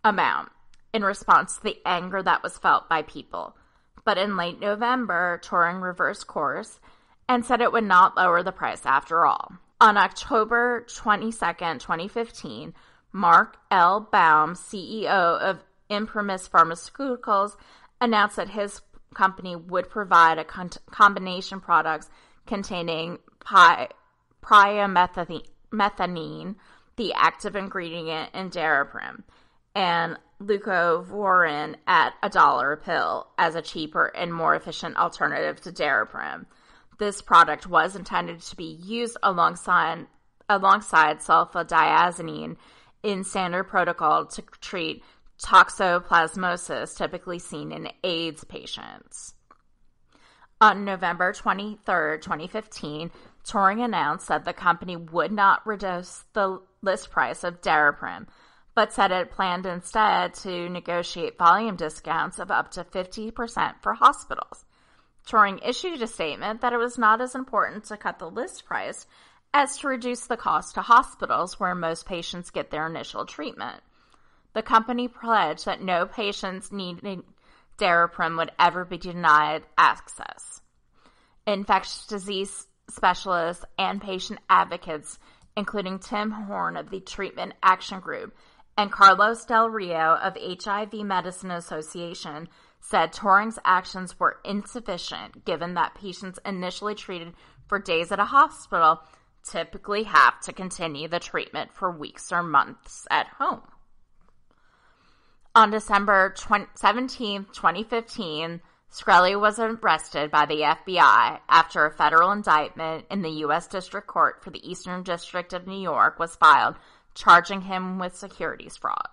amount in response to the anger that was felt by people. But in late November, Turing reversed course and said it would not lower the price after all. On October 22, 2015, Mark L. Baum, CEO of Imprimis Pharmaceuticals, announced that his company would provide a combination products containing priamethanine, the active ingredient in Daraprim, and leucovorin at $1 a pill as a cheaper and more efficient alternative to Daraprim. This product was intended to be used alongside sulfadiazine in standard protocol to treat toxoplasmosis typically seen in AIDS patients. On November 23, 2015, Turing announced that the company would not reduce the list price of Daraprim, but said it planned instead to negotiate volume discounts of up to 50% for hospitals. Turing issued a statement that it was not as important to cut the list price as to reduce the cost to hospitals where most patients get their initial treatment. The company pledged that no patients needing Daraprim would ever be denied access. Infectious disease specialists and patient advocates, including Tim Horn of the Treatment Action Group and Carlos Del Rio of HIV Medicine Association, said Turing's actions were insufficient given that patients initially treated for days at a hospital typically have to continue the treatment for weeks or months at home. On December 17, 2015, Shkreli was arrested by the FBI after a federal indictment in the U.S. District Court for the Eastern District of New York was filed, charging him with securities fraud.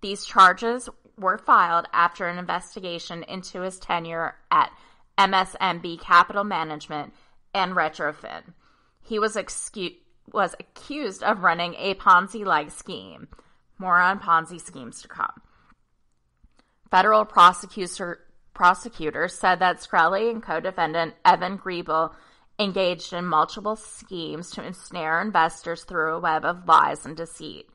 These charges were filed after an investigation into his tenure at MSMB Capital Management and Retrofin. He was accused of running a Ponzi-like scheme. More on Ponzi schemes to come. Federal prosecutors said that Shkreli and co-defendant Evan Griebel engaged in multiple schemes to ensnare investors through a web of lies and deceit.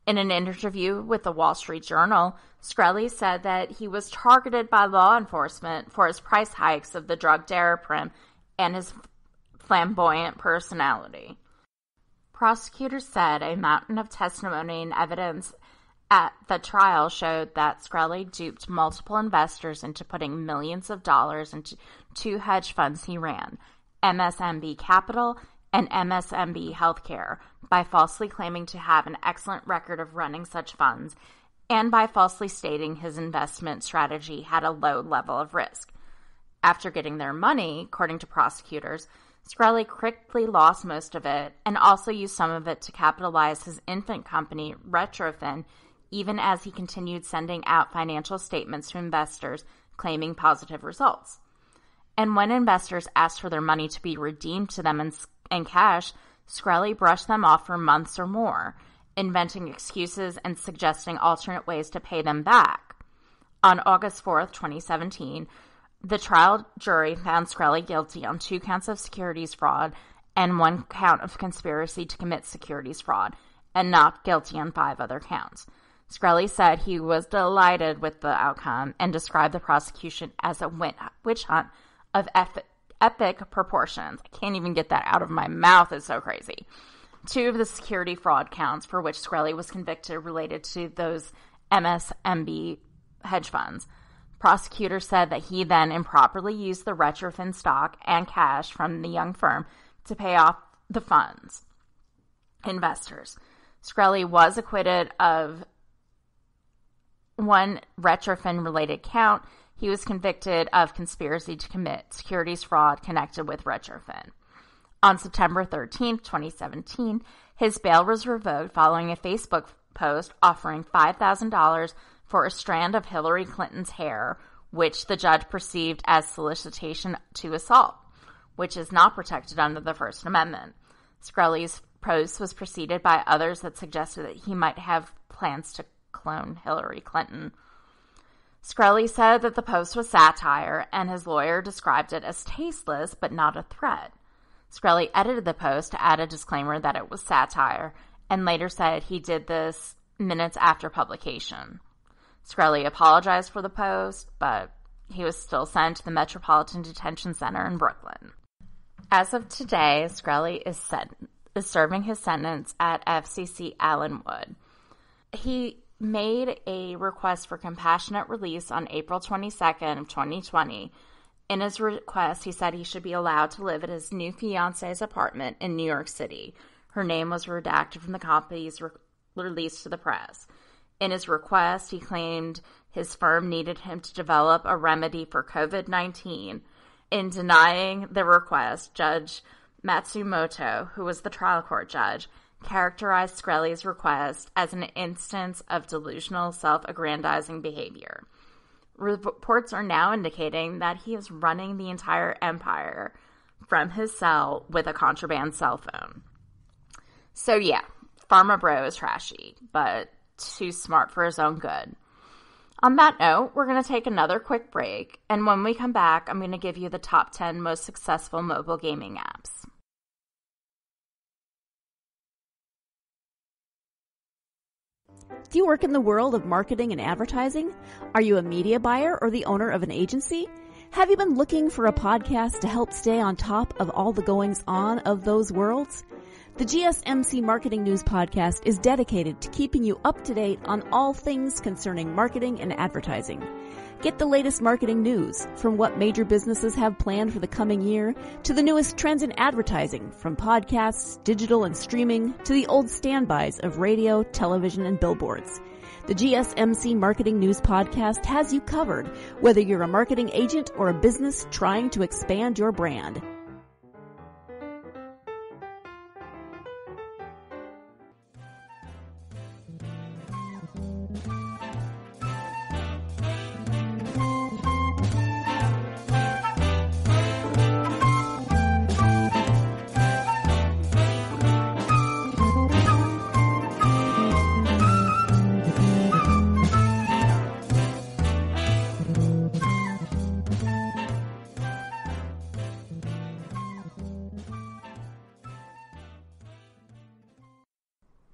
In an interview with the Wall Street Journal, Shkreli said that he was targeted by law enforcement for his price hikes of the drug Daraprim and his flamboyant personality. Prosecutors said a mountain of testimony and evidence at the trial showed that Shkreli duped multiple investors into putting millions of dollars into two hedge funds he ran, MSMB Capital and MSMB Healthcare, by falsely claiming to have an excellent record of running such funds and by falsely stating his investment strategy had a low level of risk. After getting their money, according to prosecutors, Shkreli quickly lost most of it and also used some of it to capitalize his infant company, Retrofin, even as he continued sending out financial statements to investors claiming positive results. And when investors asked for their money to be redeemed to them in cash, Shkreli brushed them off for months or more, inventing excuses and suggesting alternate ways to pay them back. On August 4th, 2017, the trial jury found Shkreli guilty on 2 counts of securities fraud and 1 count of conspiracy to commit securities fraud, and not guilty on 5 other counts. Shkreli said he was delighted with the outcome and described the prosecution as a witch hunt of epic proportions. I can't even get that out of my mouth. It's so crazy. 2 of the security fraud counts for which Shkreli was convicted related to those MSMB hedge funds. Prosecutors said that he then improperly used the Retrofin stock and cash from the young firm to pay off the fund's investors. Shkreli was acquitted of 1 Retrofin-related count. He was convicted of conspiracy to commit securities fraud connected with Retrofin. On September 13, 2017, his bail was revoked following a Facebook post offering $5,000 for a strand of Hillary Clinton's hair, which the judge perceived as solicitation to assault, which is not protected under the First Amendment. Shkreli's post was preceded by others that suggested that he might have plans to clone Hillary Clinton. Shkreli said that the post was satire, and his lawyer described it as tasteless but not a threat. Shkreli edited the post to add a disclaimer that it was satire, and later said he did this minutes after publication. Shkreli apologized for the post, but he was still sent to the Metropolitan Detention Center in Brooklyn. As of today, Shkreli is serving his sentence at FCC Allenwood. He made a request for compassionate release on April 22nd of 2020. In his request, he said he should be allowed to live at his new fiance's apartment in New York City. Her name was redacted from the copies released to the press. In his request, he claimed his firm needed him to develop a remedy for COVID-19. In denying the request, Judge Matsumoto, who was the trial court judge, characterized Shkreli's request as an instance of delusional self-aggrandizing behavior. Reports are now indicating that he is running the entire empire from his cell with a contraband cell phone. So yeah, Pharma Bro is trashy, but too smart for his own good. On that note, we're going to take another quick break, and when we come back, I'm going to give you the top 10 most successful mobile gaming apps. Do you work in the world of marketing and advertising? Are you a media buyer or the owner of an agency? Have you been looking for a podcast to help stay on top of all the goings-on of those worlds? The GSMC Marketing News Podcast is dedicated to keeping you up to date on all things concerning marketing and advertising. Get the latest marketing news, from what major businesses have planned for the coming year, to the newest trends in advertising, from podcasts, digital and streaming, to the old standbys of radio, television, and billboards. The GSMC Marketing News Podcast has you covered, whether you're a marketing agent or a business trying to expand your brand.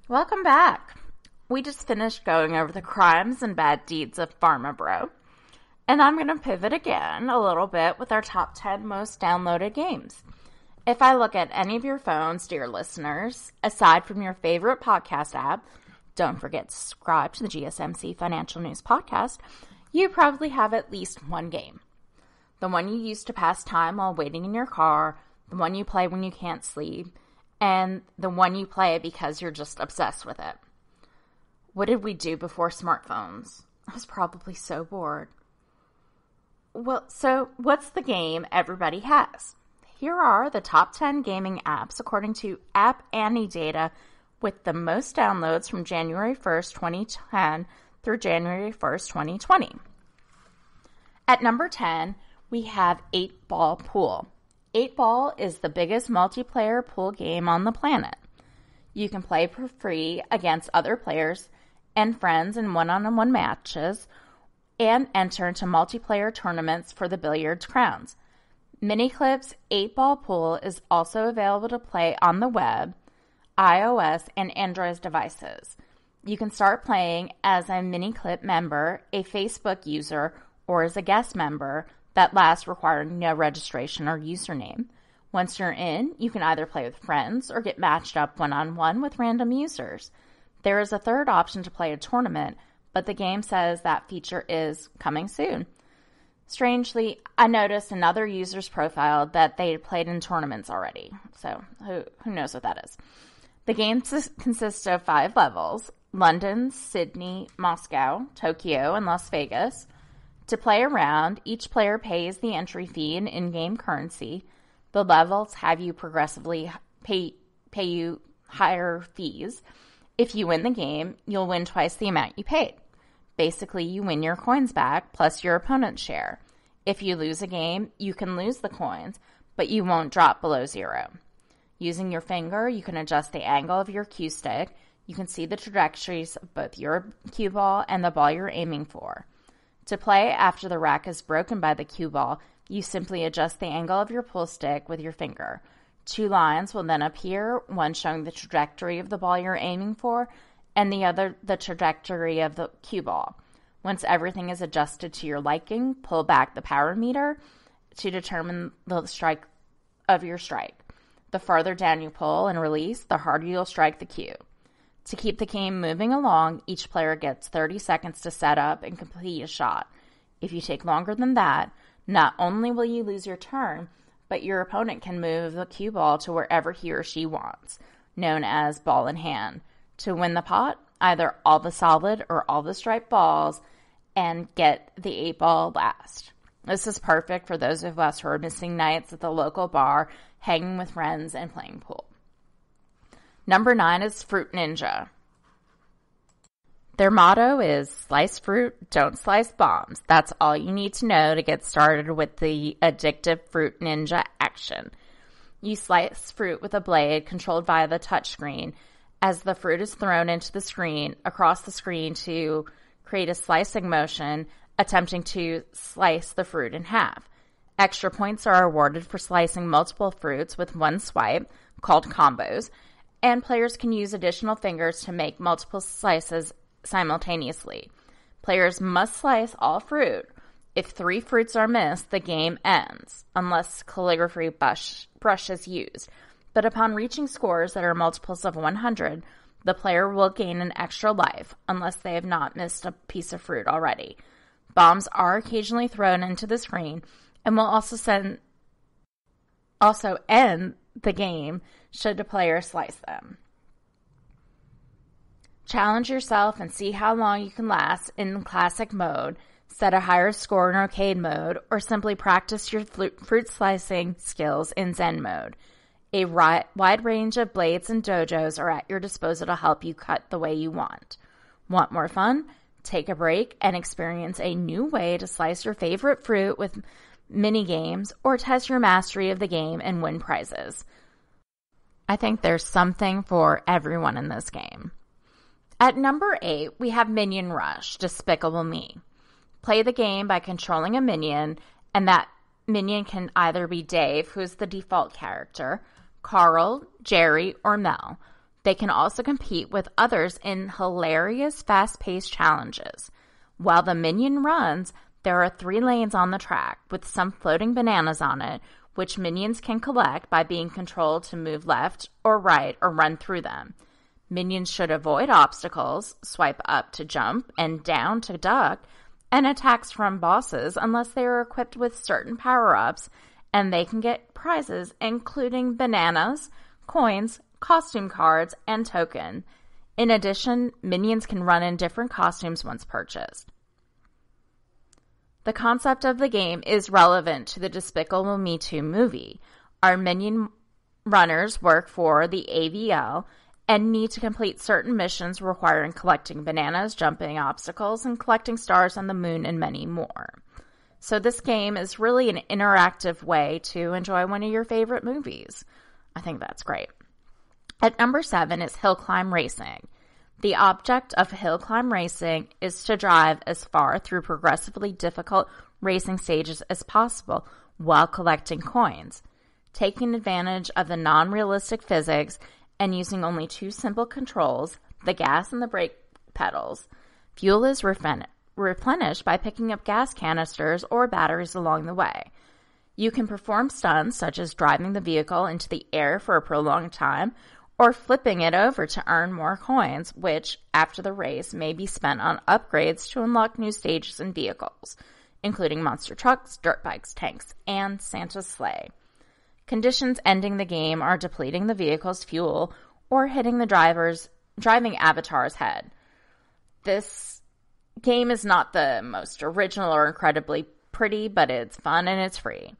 Welcome back. We just finished going over the crimes and bad deeds of Pharma Bro, and I'm going to pivot again a little bit with our top 10 most downloaded games. If I look at any of your phones, dear listeners, aside from your favorite podcast app, don't forget to subscribe to the GSMC Financial News Podcast, you probably have at least one game. The one you use to pass time while waiting in your car, the one you play when you can't sleep, and the one you play because you're just obsessed with it. What did we do before smartphones? I was probably so bored. Well, so what's the game everybody has? Here are the top 10 gaming apps according to App Annie data with the most downloads from January 1st, 2010 through January 1st, 2020. At number 10, we have 8-Ball Pool. 8-Ball is the biggest multiplayer pool game on the planet. You can play for free against other players and friends in one-on-one matches and enter into multiplayer tournaments for the billiards crowns. Miniclip's 8-Ball Pool is also available to play on the web, iOS, and Android devices. You can start playing as a Miniclip member, a Facebook user, or as a guest member, that last requiring no registration or username. Once you're in, you can either play with friends or get matched up one-on-one with random users. There is a third option to play a tournament, but the game says that feature is coming soon. Strangely, I noticed in other users' profile that they had played in tournaments already, so who knows what that is. The game consists of 5 levels: London, Sydney, Moscow, Tokyo, and Las Vegas. To play around, each player pays the entry fee in in-game currency. The levels have you progressively pay you higher fees. If you win the game, you'll win twice the amount you paid. Basically, you win your coins back plus your opponent's share. If you lose a game, you can lose the coins, but you won't drop below 0. Using your finger, you can adjust the angle of your cue stick. You can see the trajectories of both your cue ball and the ball you're aiming for. To play after the rack is broken by the cue ball, you simply adjust the angle of your pull stick with your finger. 2 lines will then appear, one showing the trajectory of the ball you're aiming for, and the other the trajectory of the cue ball. Once everything is adjusted to your liking, pull back the power meter to determine the strike of your strike. The farther down you pull and release, the harder you'll strike the cue. To keep the game moving along, each player gets 30 seconds to set up and complete a shot. If you take longer than that, not only will you lose your turn, but your opponent can move the cue ball to wherever he or she wants, known as ball in hand. To win the pot, either all the solid or all the striped balls, and get the 8-ball last. This is perfect for those of us who are missing nights at the local bar, hanging with friends, and playing pool. Number 9 is Fruit Ninja. Their motto is slice fruit, don't slice bombs. That's all you need to know to get started with the addictive Fruit Ninja action. You slice fruit with a blade controlled via the touchscreen, as the fruit is thrown across the screen to create a slicing motion, attempting to slice the fruit in half. Extra points are awarded for slicing multiple fruits with one swipe, called combos, and players can use additional fingers to make multiple slices simultaneously. Players must slice all fruit. If 3 fruits are missed, the game ends, unless calligraphy brush is used. But upon reaching scores that are multiples of 100, the player will gain an extra life, unless they have not missed a piece of fruit already. Bombs are occasionally thrown into the screen, and will also end the game should the player slice them. Challenge yourself and see how long you can last in classic mode, set a higher score in arcade mode, or simply practice your fruit slicing skills in Zen mode. A wide range of blades and dojos are at your disposal to help you cut the way you want. Want more fun? Take a break and experience a new way to slice your favorite fruit with mini games, or test your mastery of the game and win prizes. I think there's something for everyone in this game. At number 8, we have Minion Rush, Despicable Me. Play the game by controlling a minion, and that minion can either be Dave, who's the default character, Carl, Jerry, or Mel. They can also compete with others in hilarious, fast-paced challenges. While the minion runs, there are 3 lanes on the track with some floating bananas on it, which minions can collect by being controlled to move left or right or run through them. Minions should avoid obstacles, swipe up to jump and down to duck, and attacks from bosses unless they are equipped with certain power-ups, and they can get prizes including bananas, coins, costume cards, and token. In addition, minions can run in different costumes once purchased. The concept of the game is relevant to the Despicable Me 2 movie. Our minion runners work for the AVL and need to complete certain missions requiring collecting bananas, jumping obstacles, and collecting stars on the moon, and many more. So this game is really an interactive way to enjoy one of your favorite movies. I think that's great. At number 7 is Hill Climb Racing. The object of hill climb racing is to drive as far through progressively difficult racing stages as possible while collecting coins. Taking advantage of the non-realistic physics and using only 2 simple controls, the gas and the brake pedals, fuel is replenished by picking up gas canisters or batteries along the way. You can perform stunts such as driving the vehicle into the air for a prolonged time, or flipping it over to earn more coins, which, after the race, may be spent on upgrades to unlock new stages and vehicles, including monster trucks, dirt bikes, tanks, and Santa's sleigh. Conditions ending the game are depleting the vehicle's fuel or hitting the driving avatar's head. This game is not the most original or incredibly pretty, but it's fun and it's free.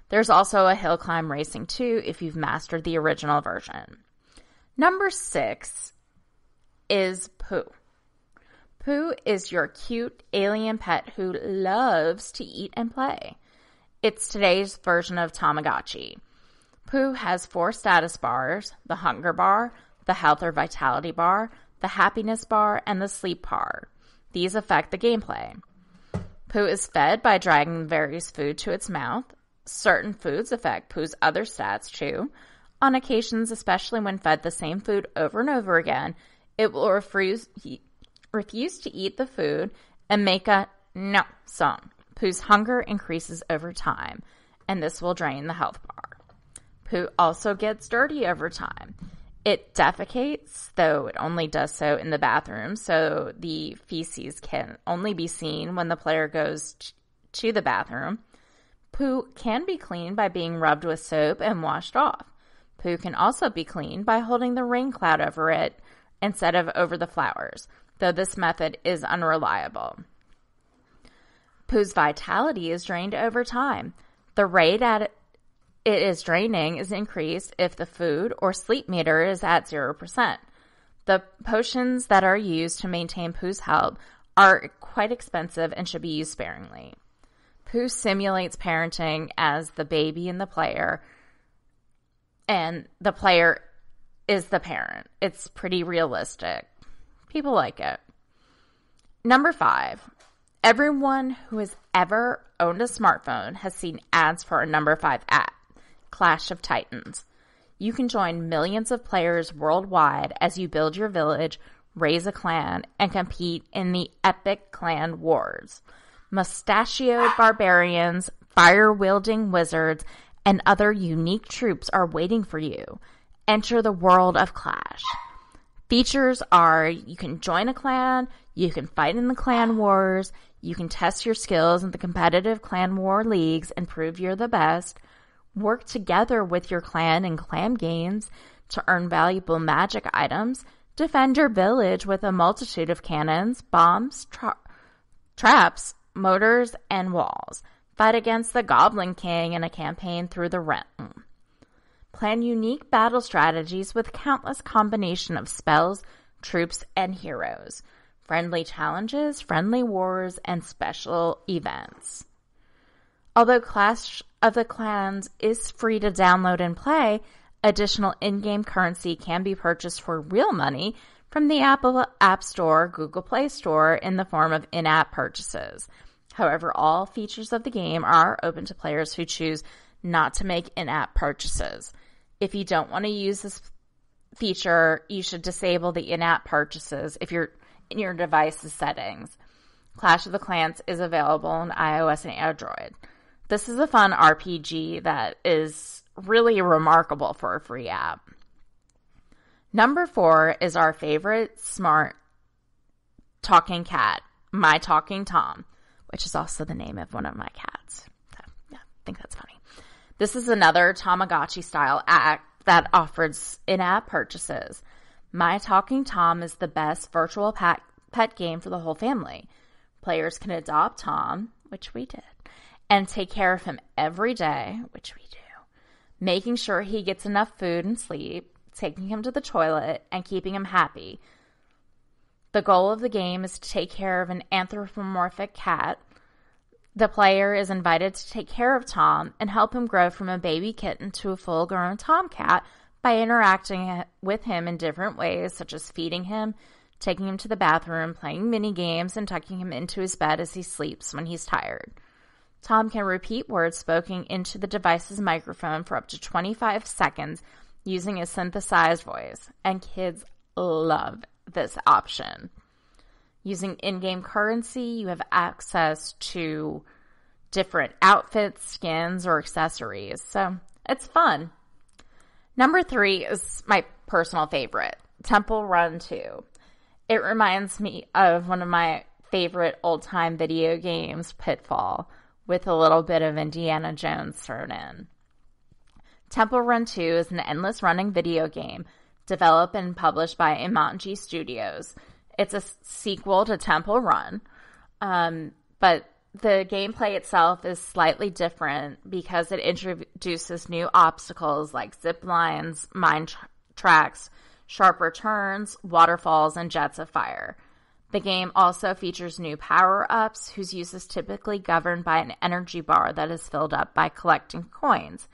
There's also a Hill Climb Racing 2 if you've mastered the original version. Number 6 is Pooh. Pooh is your cute alien pet who loves to eat and play. It's today's version of Tamagotchi. Pooh has 4 status bars: the hunger bar, the health or vitality bar, the happiness bar, and the sleep bar. These affect the gameplay. Pooh is fed by dragging various food to its mouth. Certain foods affect Pooh's other stats too. On occasions, especially when fed the same food over and over again, it will refuse to eat the food and make a no song. Pooh's hunger increases over time, and this will drain the health bar. Pooh also gets dirty over time. It defecates, though it only does so in the bathroom, so the feces can only be seen when the player goes to the bathroom. Pooh can be cleaned by being rubbed with soap and washed off. Pooh can also be cleaned by holding the rain cloud over it instead of over the flowers, though this method is unreliable. Pooh's vitality is drained over time. The rate at it is draining is increased if the food or sleep meter is at 0%. The potions that are used to maintain Pooh's health are quite expensive and should be used sparingly. Pooh simulates parenting as the baby and the player is the parent. It's pretty realistic. People like it. Number 5. Everyone who has ever owned a smartphone has seen ads for a number 5 app, Clash of Titans. You can join millions of players worldwide as you build your village, raise a clan, and compete in the epic clan wars. Mustachioed barbarians, fire-wielding wizards, and other unique troops are waiting for you. Enter the world of Clash. Features are you can join a clan, you can fight in the clan wars, you can test your skills in the competitive clan war leagues and prove you're the best, work together with your clan in clan games to earn valuable magic items, defend your village with a multitude of cannons, bombs, traps, mortars, and walls. Fight against the Goblin King in a campaign through the realm. Plan unique battle strategies with countless combination of spells, troops, and heroes. Friendly challenges, friendly wars, and special events. Although Clash of the Clans is free to download and play, additional in-game currency can be purchased for real money from the Apple App Store, Google Play Store in the form of in-app purchases. However, all features of the game are open to players who choose not to make in-app purchases. If you don't want to use this feature, you should disable the in-app purchases if you're in your device's settings. Clash of the Clans is available on iOS and Android. This is a fun RPG that is really remarkable for a free app. Number 4 is our favorite smart talking cat, My Talking Tom, which is also the name of one of my cats. So, yeah, I think that's funny. This is another Tamagotchi-style app that offers in-app purchases. My Talking Tom is the best virtual pet game for the whole family. Players can adopt Tom, which we did, and take care of him every day, which we do, making sure he gets enough food and sleep, taking him to the toilet, and keeping him happy. The goal of the game is to take care of an anthropomorphic cat. The player is invited to take care of Tom and help him grow from a baby kitten to a full-grown tomcat by interacting with him in different ways, such as feeding him, taking him to the bathroom, playing mini games, and tucking him into his bed as he sleeps when he's tired. Tom can repeat words spoken into the device's microphone for up to 25 seconds using a synthesized voice, and kids love this option. Using in-game currency, you have access to different outfits, skins, or accessories, so it's fun. Number 3 is my personal favorite, Temple Run 2. It reminds me of one of my favorite old-time video games, Pitfall, with a little bit of Indiana Jones thrown in. Temple Run 2 is an endless running video game developed and published by Imanji Studios. It's a sequel to Temple Run, but the gameplay itself is slightly different because it introduces new obstacles like zip lines, mine tracks, sharper turns, waterfalls, and jets of fire. The game also features new power-ups whose use is typically governed by an energy bar that is filled up by collecting coins.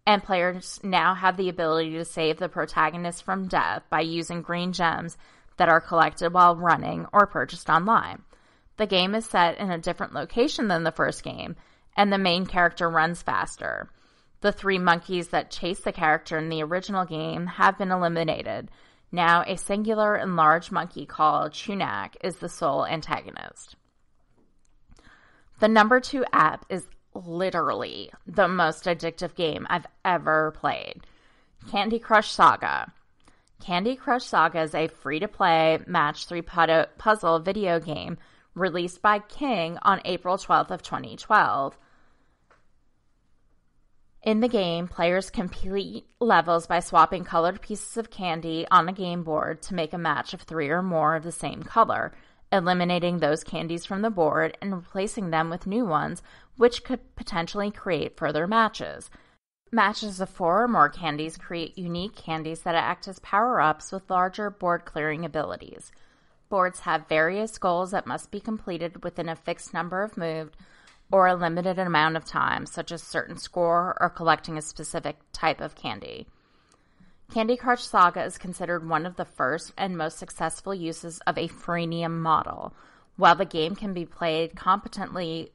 And players now have the ability to save the protagonist from death by using green gems that are collected while running or purchased online. The game is set in a different location than the first game, and the main character runs faster. The 3 monkeys that chase the character in the original game have been eliminated. Now a singular and large monkey called Chunak is the sole antagonist. The number 2 app is literally the most addictive game I've ever played. Candy Crush Saga. Candy Crush Saga is a free-to-play match 3 puzzle video game released by King on April 12th of 2012. In the game, players complete levels by swapping colored pieces of candy on a game board to make a match of 3 or more of the same color, eliminating those candies from the board and replacing them with new ones, which could potentially create further matches. Matches of 4 or more candies create unique candies that act as power-ups with larger board-clearing abilities. Boards have various goals that must be completed within a fixed number of moves or a limited amount of time, such as certain score or collecting a specific type of candy. Candy Crush Saga is considered one of the first and most successful uses of a freemium model. While the game can be played competently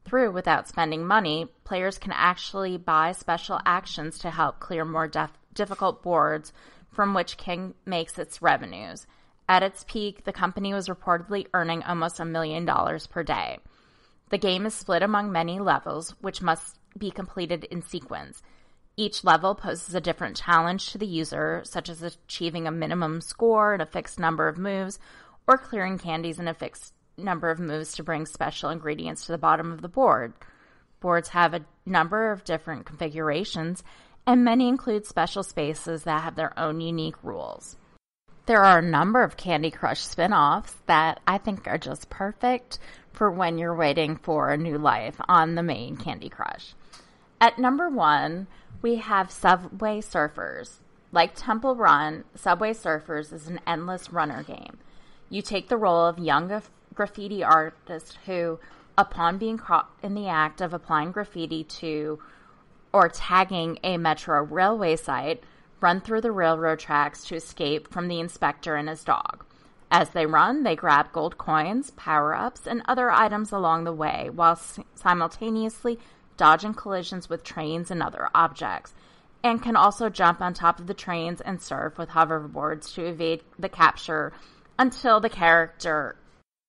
through without spending money, players can actually buy special actions to help clear more difficult boards from which King makes its revenues. At its peak, the company was reportedly earning almost $1 million per day. The game is split among many levels, which must be completed in sequence. Each level poses a different challenge to the user, such as achieving a minimum score in a fixed number of moves, or clearing candies in a fixed number of moves to bring special ingredients to the bottom of the board. Boards have a number of different configurations, and many include special spaces that have their own unique rules. There are a number of Candy Crush spin-offs that I think are just perfect for when you're waiting for a new life on the main Candy Crush. At number 1, we have Subway Surfers. Like Temple Run, Subway Surfers is an endless runner game. You take the role of young graffiti artist who, upon being caught in the act of applying graffiti to or tagging a metro railway site, run through the railroad tracks to escape from the inspector and his dog. As they run, they grab gold coins, power-ups, and other items along the way, while simultaneously dodging collisions with trains and other objects, and can also jump on top of the trains and surf with hoverboards to evade the capture until the character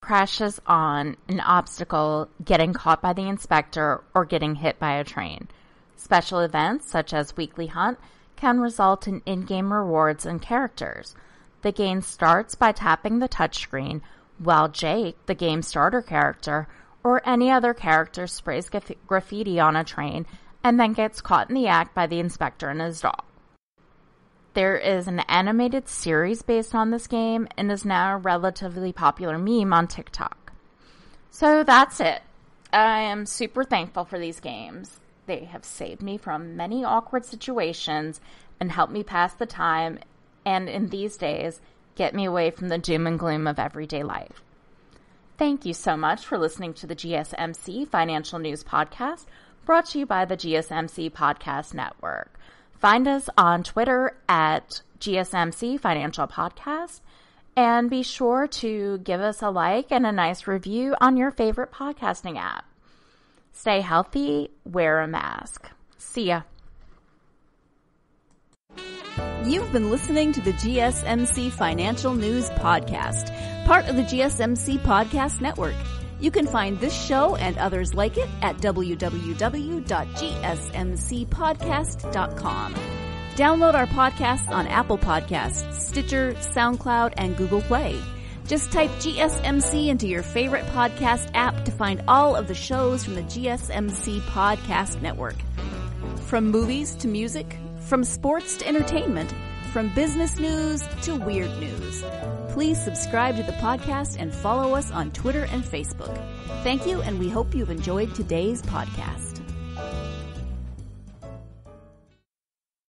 crashes on an obstacle, getting caught by the inspector, or getting hit by a train. Special events, such as Weekly Hunt, can result in in-game rewards and characters. The game starts by tapping the touchscreen, while Jake, the game starter character, or any other character sprays graffiti on a train and then gets caught in the act by the inspector and his dog. There is an animated series based on this game and is now a relatively popular meme on TikTok. So that's it. I am super thankful for these games. They have saved me from many awkward situations and helped me pass the time, and in these days, get me away from the doom and gloom of everyday life. Thank you so much for listening to the GSMC Financial News Podcast, brought to you by the GSMC Podcast Network. Find us on Twitter at GSMC Financial Podcast, and be sure to give us a like and a nice review on your favorite podcasting app. Stay healthy, wear a mask. See ya. You've been listening to the GSMC Financial News Podcast, part of the GSMC Podcast Network. You can find this show and others like it at www.gsmcpodcast.com. Download our podcasts on Apple Podcasts, Stitcher, SoundCloud, and Google Play. Just type GSMC into your favorite podcast app to find all of the shows from the GSMC Podcast Network. From movies to music, from sports to entertainment, from business news to weird news. Please subscribe to the podcast and follow us on Twitter and Facebook. Thank you, and we hope you've enjoyed today's podcast.